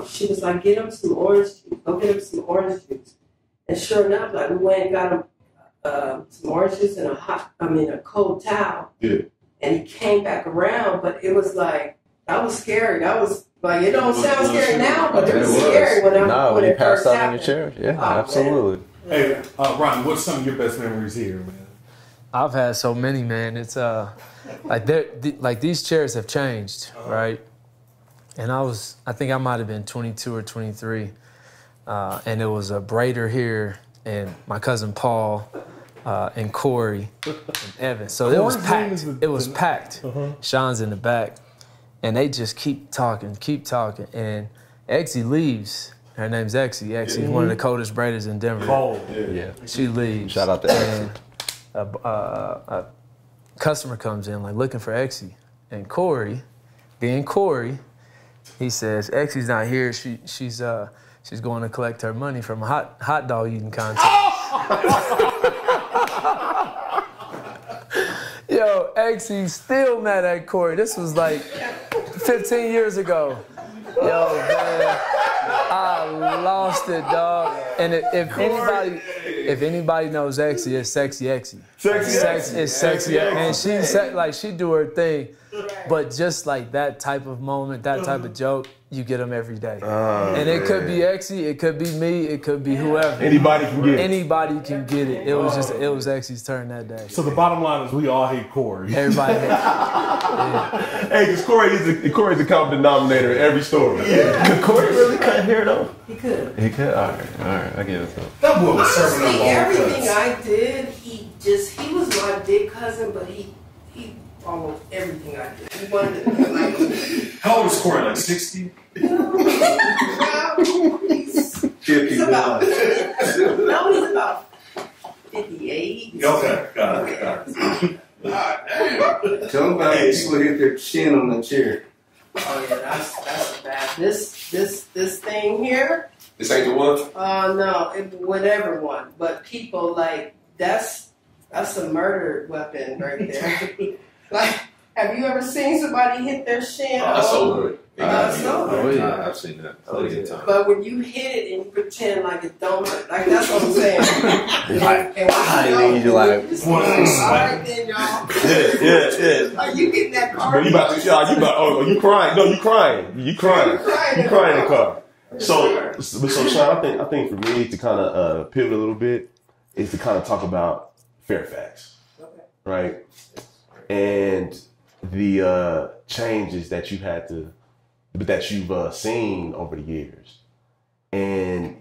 she was like, get him some orange juice. Go get him some orange juice. And sure enough, like we went and got him some orange juice and a cold towel. Yeah. And he came back around, but it was like, that was scary. That was like, it don't sound scary now, but it was scary when you it passed first out happened. in your chair. Yeah, absolutely. Hey, Rodney, what's some of your best memories here, man? I've had so many, man. It's like these chairs have changed, right? And I think I might have been 22 or 23, and it was a braider here, and my cousin Paul, and Corey, and Evan. So it was packed. It was packed. Shawn's in the back, and they just keep talking, and Exie leaves. Her name's Exie. Exie, one of the coldest braiders in Denver. Cold. Yeah. She leaves. Shout out to Exie. And a customer comes in, like, looking for Exie. And Corey, being Corey, he says, Exie's not here. She's going to collect her money from a hot dog eating contest. Yo, Exie still mad at Corey. This was like 15 years ago. Yo, man, I lost it, dog. And if anybody knows Exie, it's Sexy Exie. It's sexy, and she do her thing. But just like that type of moment, that type of joke, you get them every day. And it could be Exie, it could be me, it could be whoever. Anybody can get it. Anybody can get it. It was Exie's turn that day. So the bottom line is we all hate Corey. Everybody hates Hey, because Corey's the common denominator in every story. Yeah. Could Corey really cut hair though? He could. He could? All right, I give it to him. That boy was serving up all everything cuts. I did, he was my big cousin, but he followed everything I did. He wanted to be like, How old is Corey? Like 60? he's about 58. Okay, got it. Tell them about people hit their chin on the chair. Oh yeah, that's bad. This thing here. This ain't the one? No, whatever one. But people like that's a murder weapon right there. Like, have you ever seen somebody hit their shin? I saw it. Oh yeah, I've seen that plenty of times. But when you hit it and you pretend like it don't, like that's what I'm saying. You're like, all right then, y'all. yeah. Are you getting that car? You crying? No, you crying. You crying in the car. So Shawn, I think for me to kind of pivot a little bit is to kind of talk about Fairfax, right? And the changes that you've seen over the years, and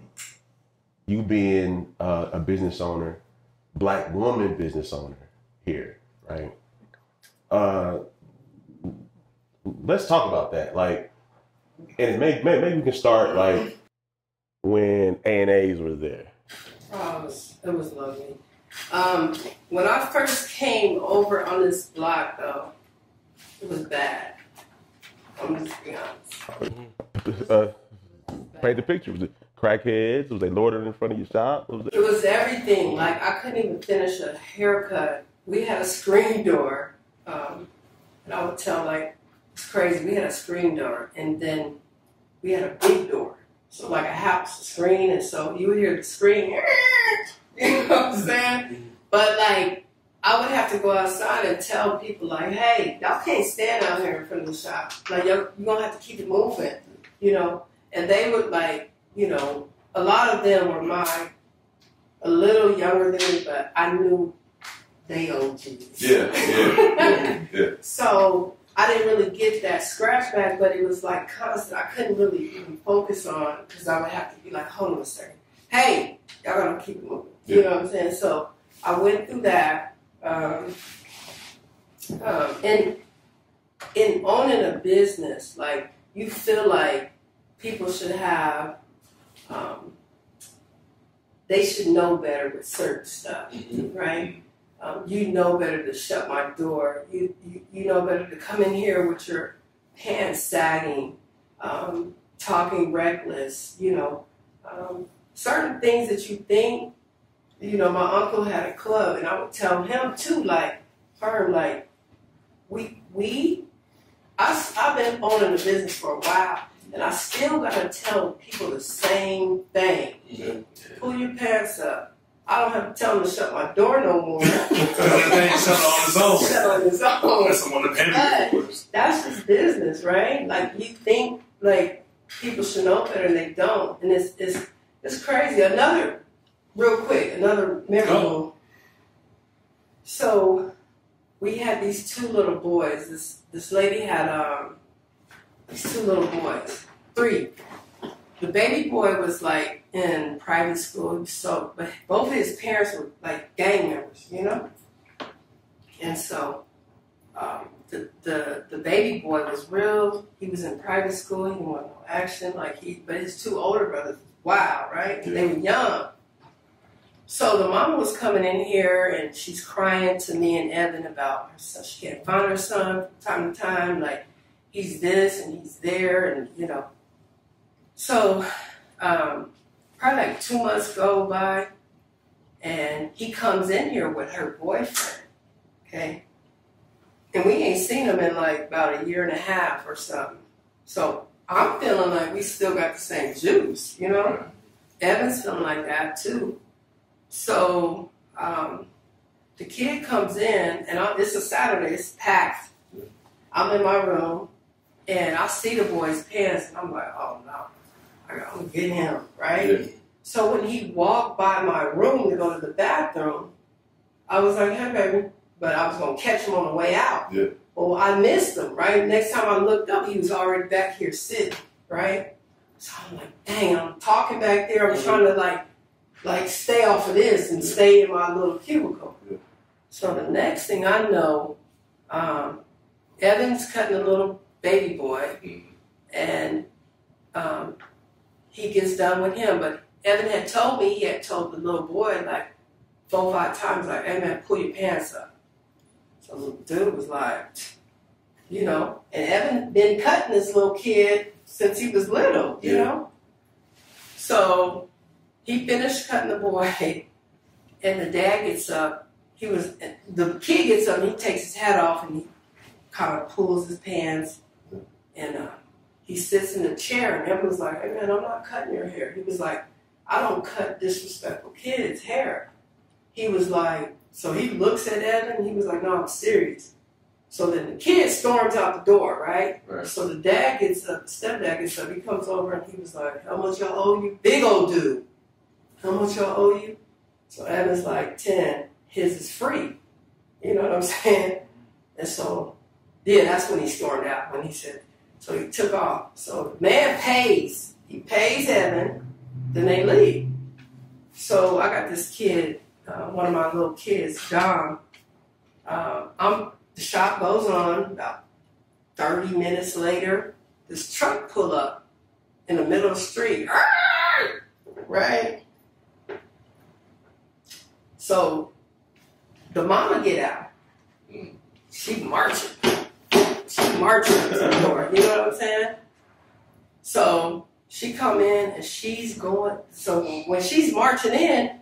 you being a business owner, Black woman business owner here, right? Let's talk about that. Like, and maybe we can start like when A&A's was there. Oh, it was lovely. When I first came over on this block, though, it was bad. I'm just being honest. Paint the picture. Was it crackheads? Was they loitering in front of your shop? It was everything. Like, I couldn't even finish a haircut. We had a screen door, and I would tell, like, it's crazy. We had a screen door, and then we had a big door. So, like a house, a screen, and so you would hear the screen, you know what I'm saying? But, like, I would have to go outside and tell people, like, hey, y'all can't stand out here in front of the shop. Like, you're going to have to keep it moving, you know? And they would, like, you know, a lot of them were a little younger than me, but I knew they OGs. Yeah. So I didn't really get that scratch back, but it was like constant. I couldn't really even focus on because I would have to be like, hold on a second. Hey, y'all gotta keep it moving. You know what I'm saying? So I went through that. And in owning a business, like you feel like people should have, they should know better with certain stuff, right? You know better to shut my door. You know better to come in here with your pants sagging, talking reckless, you know. Certain things that you think, you know, my uncle had a club, and I would tell him too, like, Herm, like, I've been owning the business for a while, and I still gotta tell people the same thing. Pull your pants up. I don't have to tell them to shut my door no more. Because that thing shut on its own. Shut on its own. That's the one that paid me. That's just business, right? Like you think like people should know better and they don't. And it's crazy. Another memorable. So we had these two little boys. This lady had these two little boys. 3. The baby boy was like in private school, but both of his parents were like gang members, you know? And so the baby boy was real. He was in private school. He didn't want no action. But his 2 older brothers, wow, right? Yeah. They were young. So the mama was coming in here and she's crying to me and Evan about her son. She can't find her son from time to time. Like he's this and he's there and, you know. So probably like 2 months go by and he comes in here with her boyfriend, okay? And we ain't seen him in like about 1.5 years or something. So I'm feeling like we still got the same juice, you know? Evan's feeling like that too. So the kid comes in and it's a Saturday, it's packed. I'm in my room and I see the boy's pants and I'm like, oh no. I'm getting him, right? Yeah. So when he walked by my room to go to the bathroom, I was like, hey, baby. But I was going to catch him on the way out. Yeah. Well, I missed him, right? Next time I looked up, he was already back here sitting, right? So I'm like, dang, I'm talking back there. I'm trying to, like stay off of this and stay in my little cubicle. Yeah. So the next thing I know, Evan's cutting a little baby boy, and he gets done with him, but Evan had told me, he had told the little boy like 4 or 5 times, like, hey man, pull your pants up. So the little dude was like, you know, and Evan been cutting this little kid since he was little, you know? So he finished cutting the boy, and the dad gets up. The kid gets up and he takes his hat off and he kind of pulls his pants and he sits in the chair, and Evan was like, hey man, I'm not cutting your hair. He was like, I don't cut disrespectful kids' hair. He was like, so he looks at Evan, and he was like, no, I'm serious. So then the kid storms out the door, right? So the dad gets up, the stepdad gets up, he comes over and he was like, how much y'all owe you? Big old dude. How much y'all owe you? So Evan's like, 10. His is free. You know what I'm saying? And so, yeah, that's when he stormed out, when he said, so he took off. So the man pays. He pays Evan, then they leave. So I got this kid, one of my little kids, Dom. The shop goes on. About 30 minutes later, this truck pull up in the middle of the street. Right? So the mama get out. She marching. She marching to the door. You know what I'm saying? So she come in and she's going. So when she's marching in,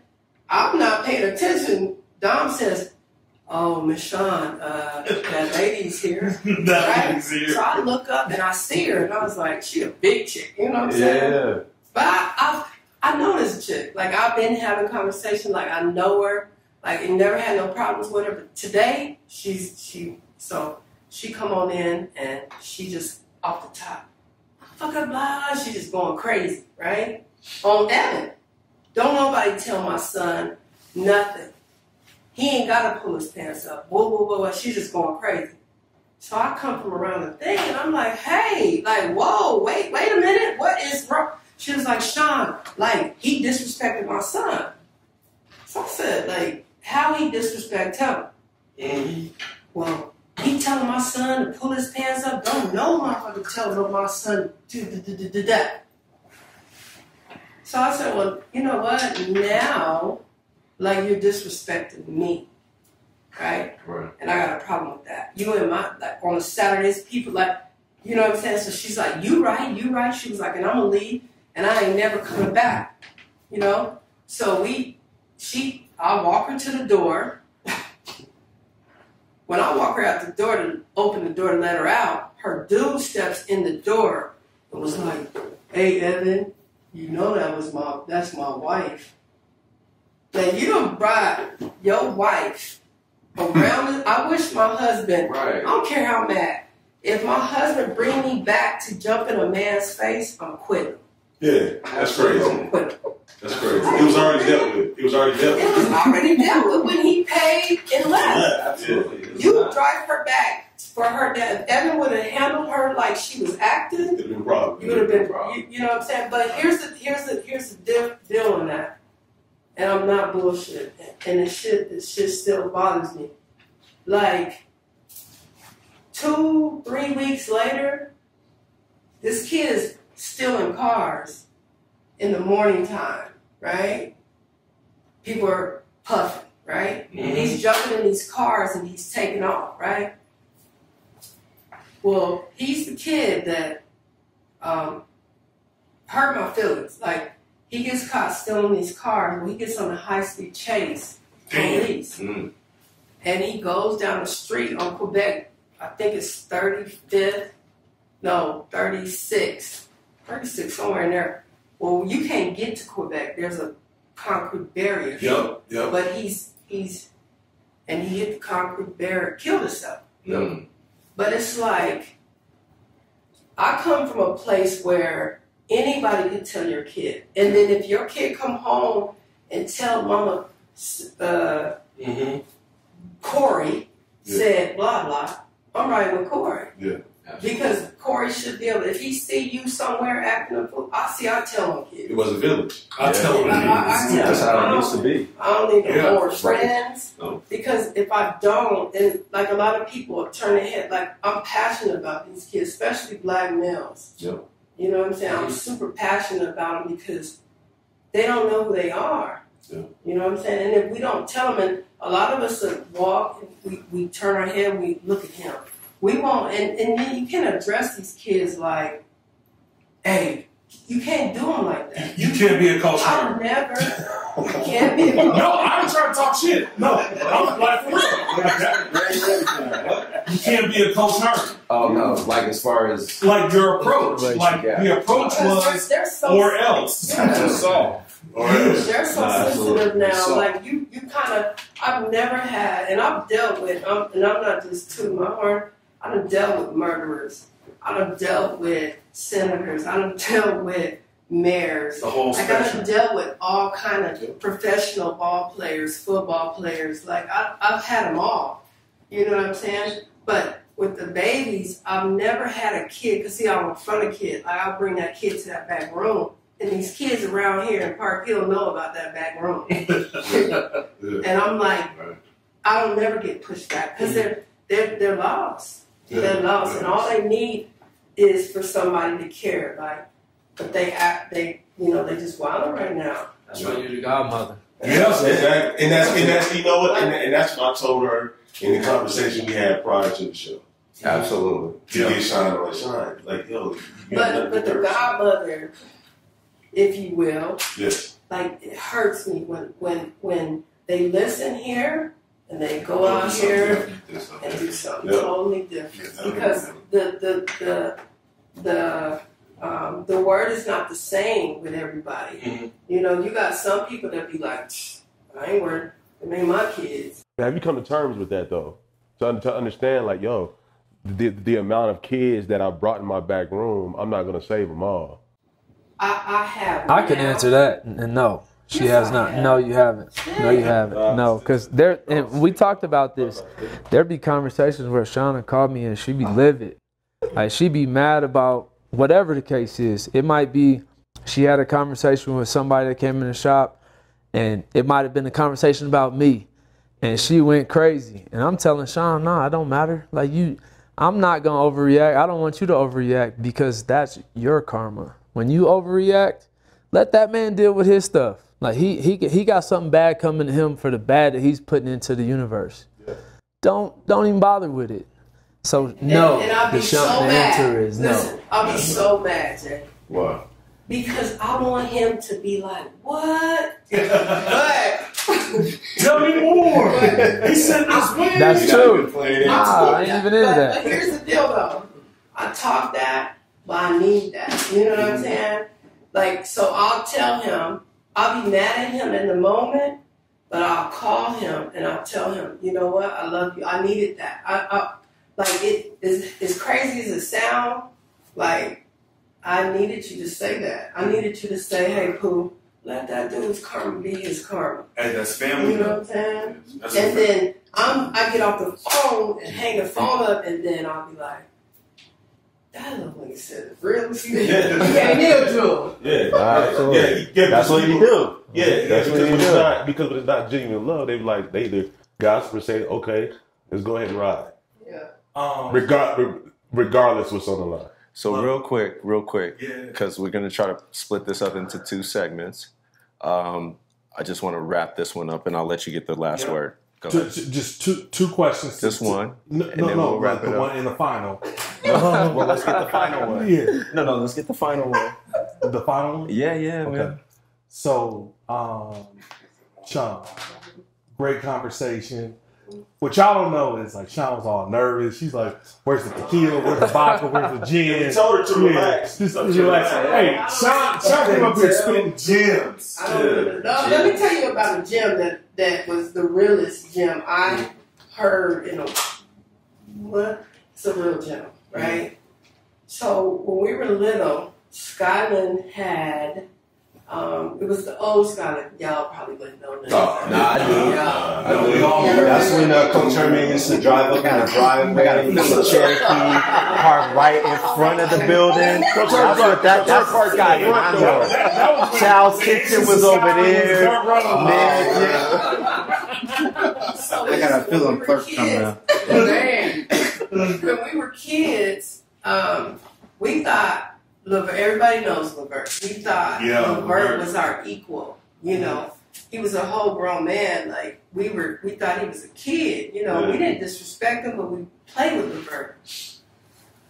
I'm not paying attention. Dom says, "Oh, Miss Shawn, that lady's here." That lady's here. So I look up and I see her and I was like, she a big chick. You know what I'm saying? Yeah. But I know this chick. Like, I've been having conversations. Like, I know her. Like, and never had no problems with her. But today, she come on in and she just off the top, fuck up, blah. She just going crazy, right? On Evan. Don't nobody tell my son nothing. He ain't got to pull his pants up. Whoa, whoa, whoa, whoa. She's just going crazy. So I come from around the thing and I'm like, hey, like, whoa, wait a minute. What is wrong? She was like, Shawn, like, he disrespected my son. So I said, like, how he disrespect him? And well, he telling my son to pull his pants up. Don't no motherfucker tell my son to do that. So I said, well, you know what? Now, like, you're disrespecting me, right? Right. And I got a problem with that. You and my, like, on the Saturdays, people like, you know what I'm saying? So she's like, you right. She was like, and I'm gonna leave, and I ain't never coming back, you know? So I walk her to the door. When I walk her out the door to open the door to let her out, her dude steps in the door and was like, hey, Evan, you know that's my wife. Now, you don't brought your wife around. I wish my husband, Right. I don't care how mad, if my husband bring me back to jump in a man's face, I'm quitting. Yeah, that's crazy. I'm quitting. That's crazy. It was already dealt with. It was already dealt It was with. already dealt with when he paid and left. Absolutely. You drive her back for her dad. If Evan would have handled her like she was acting, It would have been a problem. you would have been, you know what I'm saying? But here's the deal on that. And I'm not bullshit. And this shit still bothers me. Like, 2-3 weeks later, this kid is stealing cars in the morning time, right? People are puffing, right? Mm-hmm. And he's jumping in these cars and he's taking off, right? Well, he's the kid that hurt my feelings. Like, he gets caught stealing these cars. When he gets on a high-speed chase, police. Mm. And he goes down the street on Quebec, I think it's 36, somewhere in there. Well, you can't get to Quebec. There's a concrete barrier. Yep. But he hit the concrete barrier, killed himself. Mm. But it's like, I come from a place where anybody can tell your kid. And then if your kid come home and tell mama, Corey said blah, blah, I'm right with Corey. Yeah. Because Corey should be able, if he see you somewhere acting a fool, I tell him, kid. It was a village. I tell him. I tell That's him, how it used to be. I don't need no more friends. No. Because if I don't, then like a lot of people turn their head, like I'm passionate about these kids, especially black males. Yep. You know what I'm saying? I'm super passionate about them because they don't know who they are. Yeah. You know what I'm saying? And if we don't tell them, and a lot of us that walk, we turn our head, we look at him. We won't, and then you can address these kids like, hey, you can't do them like that. You can't be a coach. I never, you can't be a coach. No, I ain't trying to talk shit. No, I'm like, for real. You can't be a coach hurt. Oh no, like as far as Like your approach. Like the approach was, They're so or else. Yeah. Or else. They're so sensitive now. Like you kind of, I've never had, and I've dealt with, and I'm not just tooting my horn. I done dealt with murderers. I done dealt with senators. I done dealt with mayors. The whole like I spectrum. done dealt with all kind of professional ball players, football players. Like I've had them all. You know what I'm saying? But with the babies, I've never had a kid. Cause see, I don't front a kid. Like, I'll bring that kid to that back room and these kids around here in Park Hill know about that back room. And I'm like, I don't never get pushed back because they're lost. Yeah. They're lost, and all they need is for somebody to care. Like, but they just wilding right now. That's why you're the godmother. Yes, and that's you know what, and that's what I told her in the conversation we had prior to the show. Absolutely. To get Shawn, like yo. But the godmother, if you will, yes, like it hurts me when they listen here and they go out here and do something totally different because the word is not the same with everybody. Mm-hmm. You know, you got some people that be like, I ain't worried. It ain't my kids. Have you come to terms with that though? To understand, like, yo, the amount of kids that I brought in my back room, I'm not gonna save them all. I have. I can answer that, and no, she has not. No, you haven't. No, you haven't. No, because and we talked about this. There be conversations where Shawn called me and she be livid, like she be mad about whatever the case is. It might be she had a conversation with somebody that came in the shop, and it might have been a conversation about me, and she went crazy. And I'm telling Shawn, nah, it don't matter. Like I'm not gonna overreact. I don't want you to overreact because that's your karma. When you overreact, let that man deal with his stuff. Like he got something bad coming to him for the bad that he's putting into the universe. Yeah. Don't even bother with it. So no, and I'll be the answer is no. Listen, I'll be so mad, Jay. Why? Because I want him to be like, what? But tell me more. He said this way. That's true. I ain't even into that. But here's the deal, though. I talk that, but I need that. You know what I'm saying? Like, so I'll tell him, I'll be mad at him in the moment, but I'll call him and I'll tell him, you know what? I love you. I needed that. Like, it is as crazy as it sounds, like, I needed you to say that. I needed you to say, hey, Pooh, let that dude's karma be his karma. Hey, that's family. You know what I'm saying? And then I get off the phone and hang the phone up, and then I'll be like, that little nigga said the real shit. You can't kneel to him. Yeah, absolutely. Yeah, that's what you do. Yeah, that's what you do. Because it's not genuine love. They be like, they either gospel say, okay, let's go ahead and ride. Yeah. Regardless what's on the line. So real quick, because we're going to try to split this up into 2 segments. I just want to wrap this one up, and I'll let you get the last word. Go ahead. Just two questions. Just one. No, we'll wrap the it up. one in the final. Well, let's get the final one. Yeah. No, let's get the final one. The final one? Yeah, okay. Man. So, Shawn, great conversation. What y'all don't know is like Shawn was all nervous. She's like, "Where's the tequila? Where's the vodka? Where's the gin?" He told her to relax. Just relax. Hey, Shawn came up here spitting gems. Let me tell you about a gem that was the realest gem I heard in a. What? It's a real gem, right? So when we were little, Skyland had. It was the old Skyland. Y'all probably wouldn't know that. I do. That's when Coach Herman used to drive up in the driveway. The Cherokee parked right in front of the building. That's what Skyland. I know. Child's kitchen was over there. I got a feeling clerk coming up. Man, when we were kids, we thought. Everybody knows Levert. We thought Levert was our equal. You know, he was a whole grown man. Like we thought he was a kid. You know, we didn't disrespect him, but we played with Levert.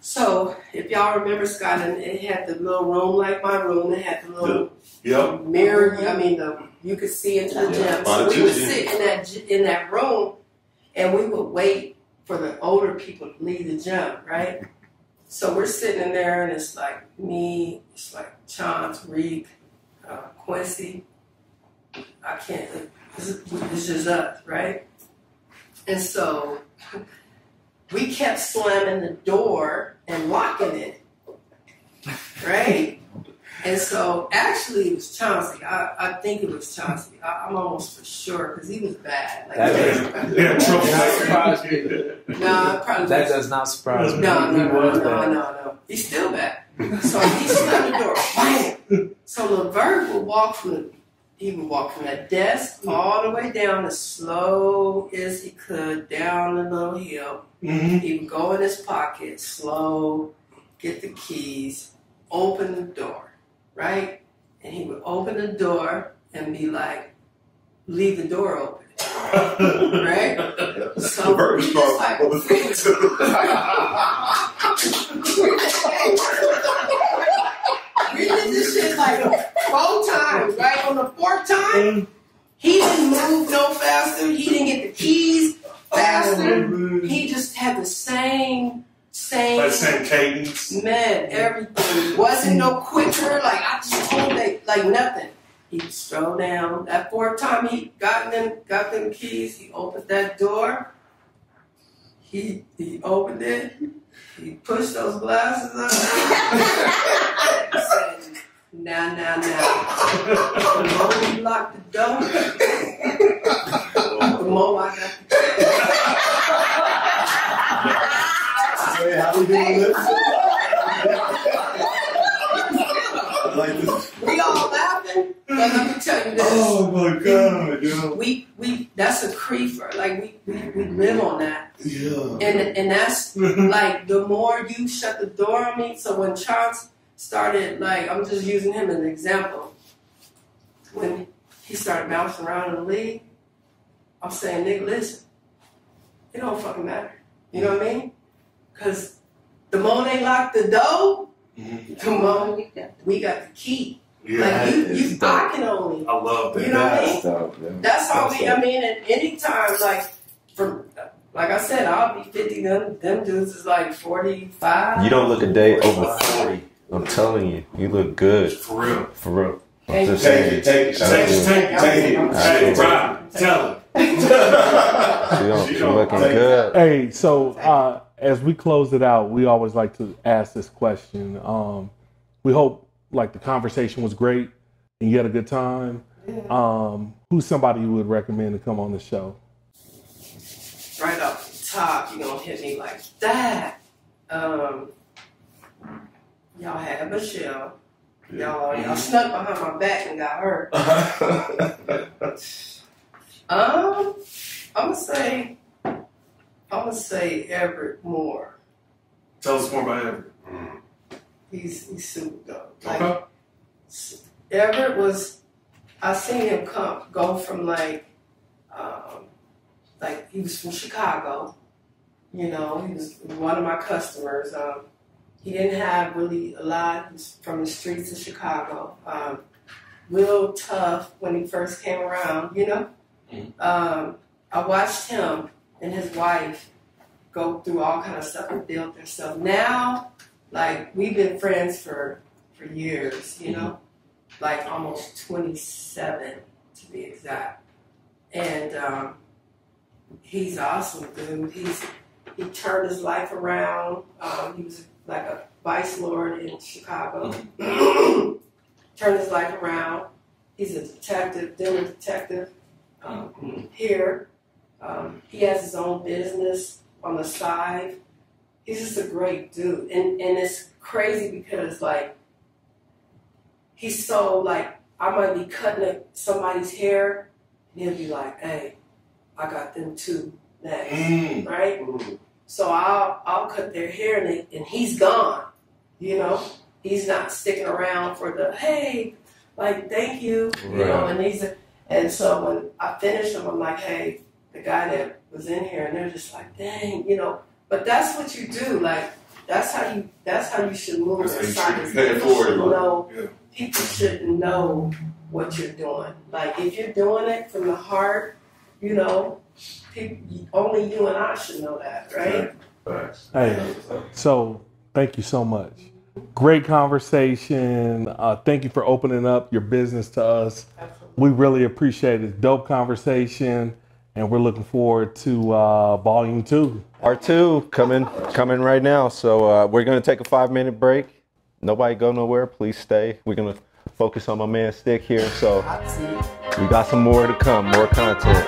So if y'all remember, Scotland, it had the little room like my room. It had the little mirror. I mean, you could see into the gym. So we would sit in that room, and we would wait for the older people to leave the gym, right? So we're sitting in there, and it's like me, it's like Chance, Reek, Quincy. I can't, it's just us, right? And so we kept slamming the door and locking it, right? And so actually it was Chauncey. I think it was Chauncey. I'm almost for sure because he was bad. Like, that does not surprise me. No. He's still bad. So he slammed the door, bam. So Levert would walk from that desk all the way down as slow as he could down the little hill. He would go in his pocket, slow, get the keys, open the door, right? And he would open the door and be like, leave the door open. Right? So we just like, we did this shit like 4 times, right? On the 4th time, he didn't move no faster. He didn't get the keys faster. He just had the same cadence. Man, everything. Wasn't no quicker. Like, I just hold it, like nothing. He strolled down. That 4th time he got them keys, he opened that door. He opened it. He pushed those glasses up. He said, now. The moment he locked the door, the more I got the keys. Hey, how we doing this? We all laughing, but let me tell you this. Oh my God, yo. We that's a creeper. Like we live on that. Yeah. And that's like the more you shut the door on me. So when Charles started, like, I'm just using him as an example. When he started bouncing around in the league, I'm saying, nigga, listen, it don't fucking matter. You know what I mean? Because the moment they lock the door, the moment we got the key. Yeah, like I can only. I love that. You know what I mean? That's how we. I mean, at any time, like I said, I'll be 50. Them dudes is like 45. You don't look a day over 40. I'm telling you, you look good. For real. For real. Hey, I'm just Take it. saying. Hey, Rob, tell him. She looking good. Hey, so as we close it out, we always like to ask this question. We hope like the conversation was great and you had a good time. Who's somebody you would recommend to come on the show? Right off the top, you're gonna hit me like that. Y'all had Michelle. Y'all snuck behind my back and got hurt. I'm gonna say Everett Moore. Tell us more about Everett. He's super dope. Like, Okay. Everett was, I seen him go from like he was from Chicago. You know, he was one of my customers. He didn't have really a lot. He was from the streets of Chicago. Real tough when he first came around, you know. I watched him and his wife go through all kind of stuff and build their stuff. Now, like, we've been friends for years, you know, like almost 27 to be exact. And he's awesome, dude. He turned his life around. He was like a vice lord in Chicago. Turned his life around. He's a detective, dinner detective here. He has his own business on the side. He's just a great dude. And it's crazy because, like, he's so, like, I might be cutting somebody's hair, and he'll be like, hey, I got them too next, right? So I'll cut their hair, and he's gone, you know? He's not sticking around for the, hey, like, thank you, you know? And so when I finish them, I'm like, hey, the guy that was in here, and they're just like, dang, you know? But that's what you do, like, that's how you should move in society. People shouldn't know what you're doing. Like, if you're doing it from the heart, you know, only you and I should know that, right? Hey, so thank you so much. Great conversation. Thank you for opening up your business to us. Absolutely. We really appreciate it. Dope conversation, and we're looking forward to volume 2. Part 2 coming right now. So we're gonna take a 5-minute break. Nobody go nowhere. Please stay. We're gonna focus on my man Stick here. So we got some more to come, more content.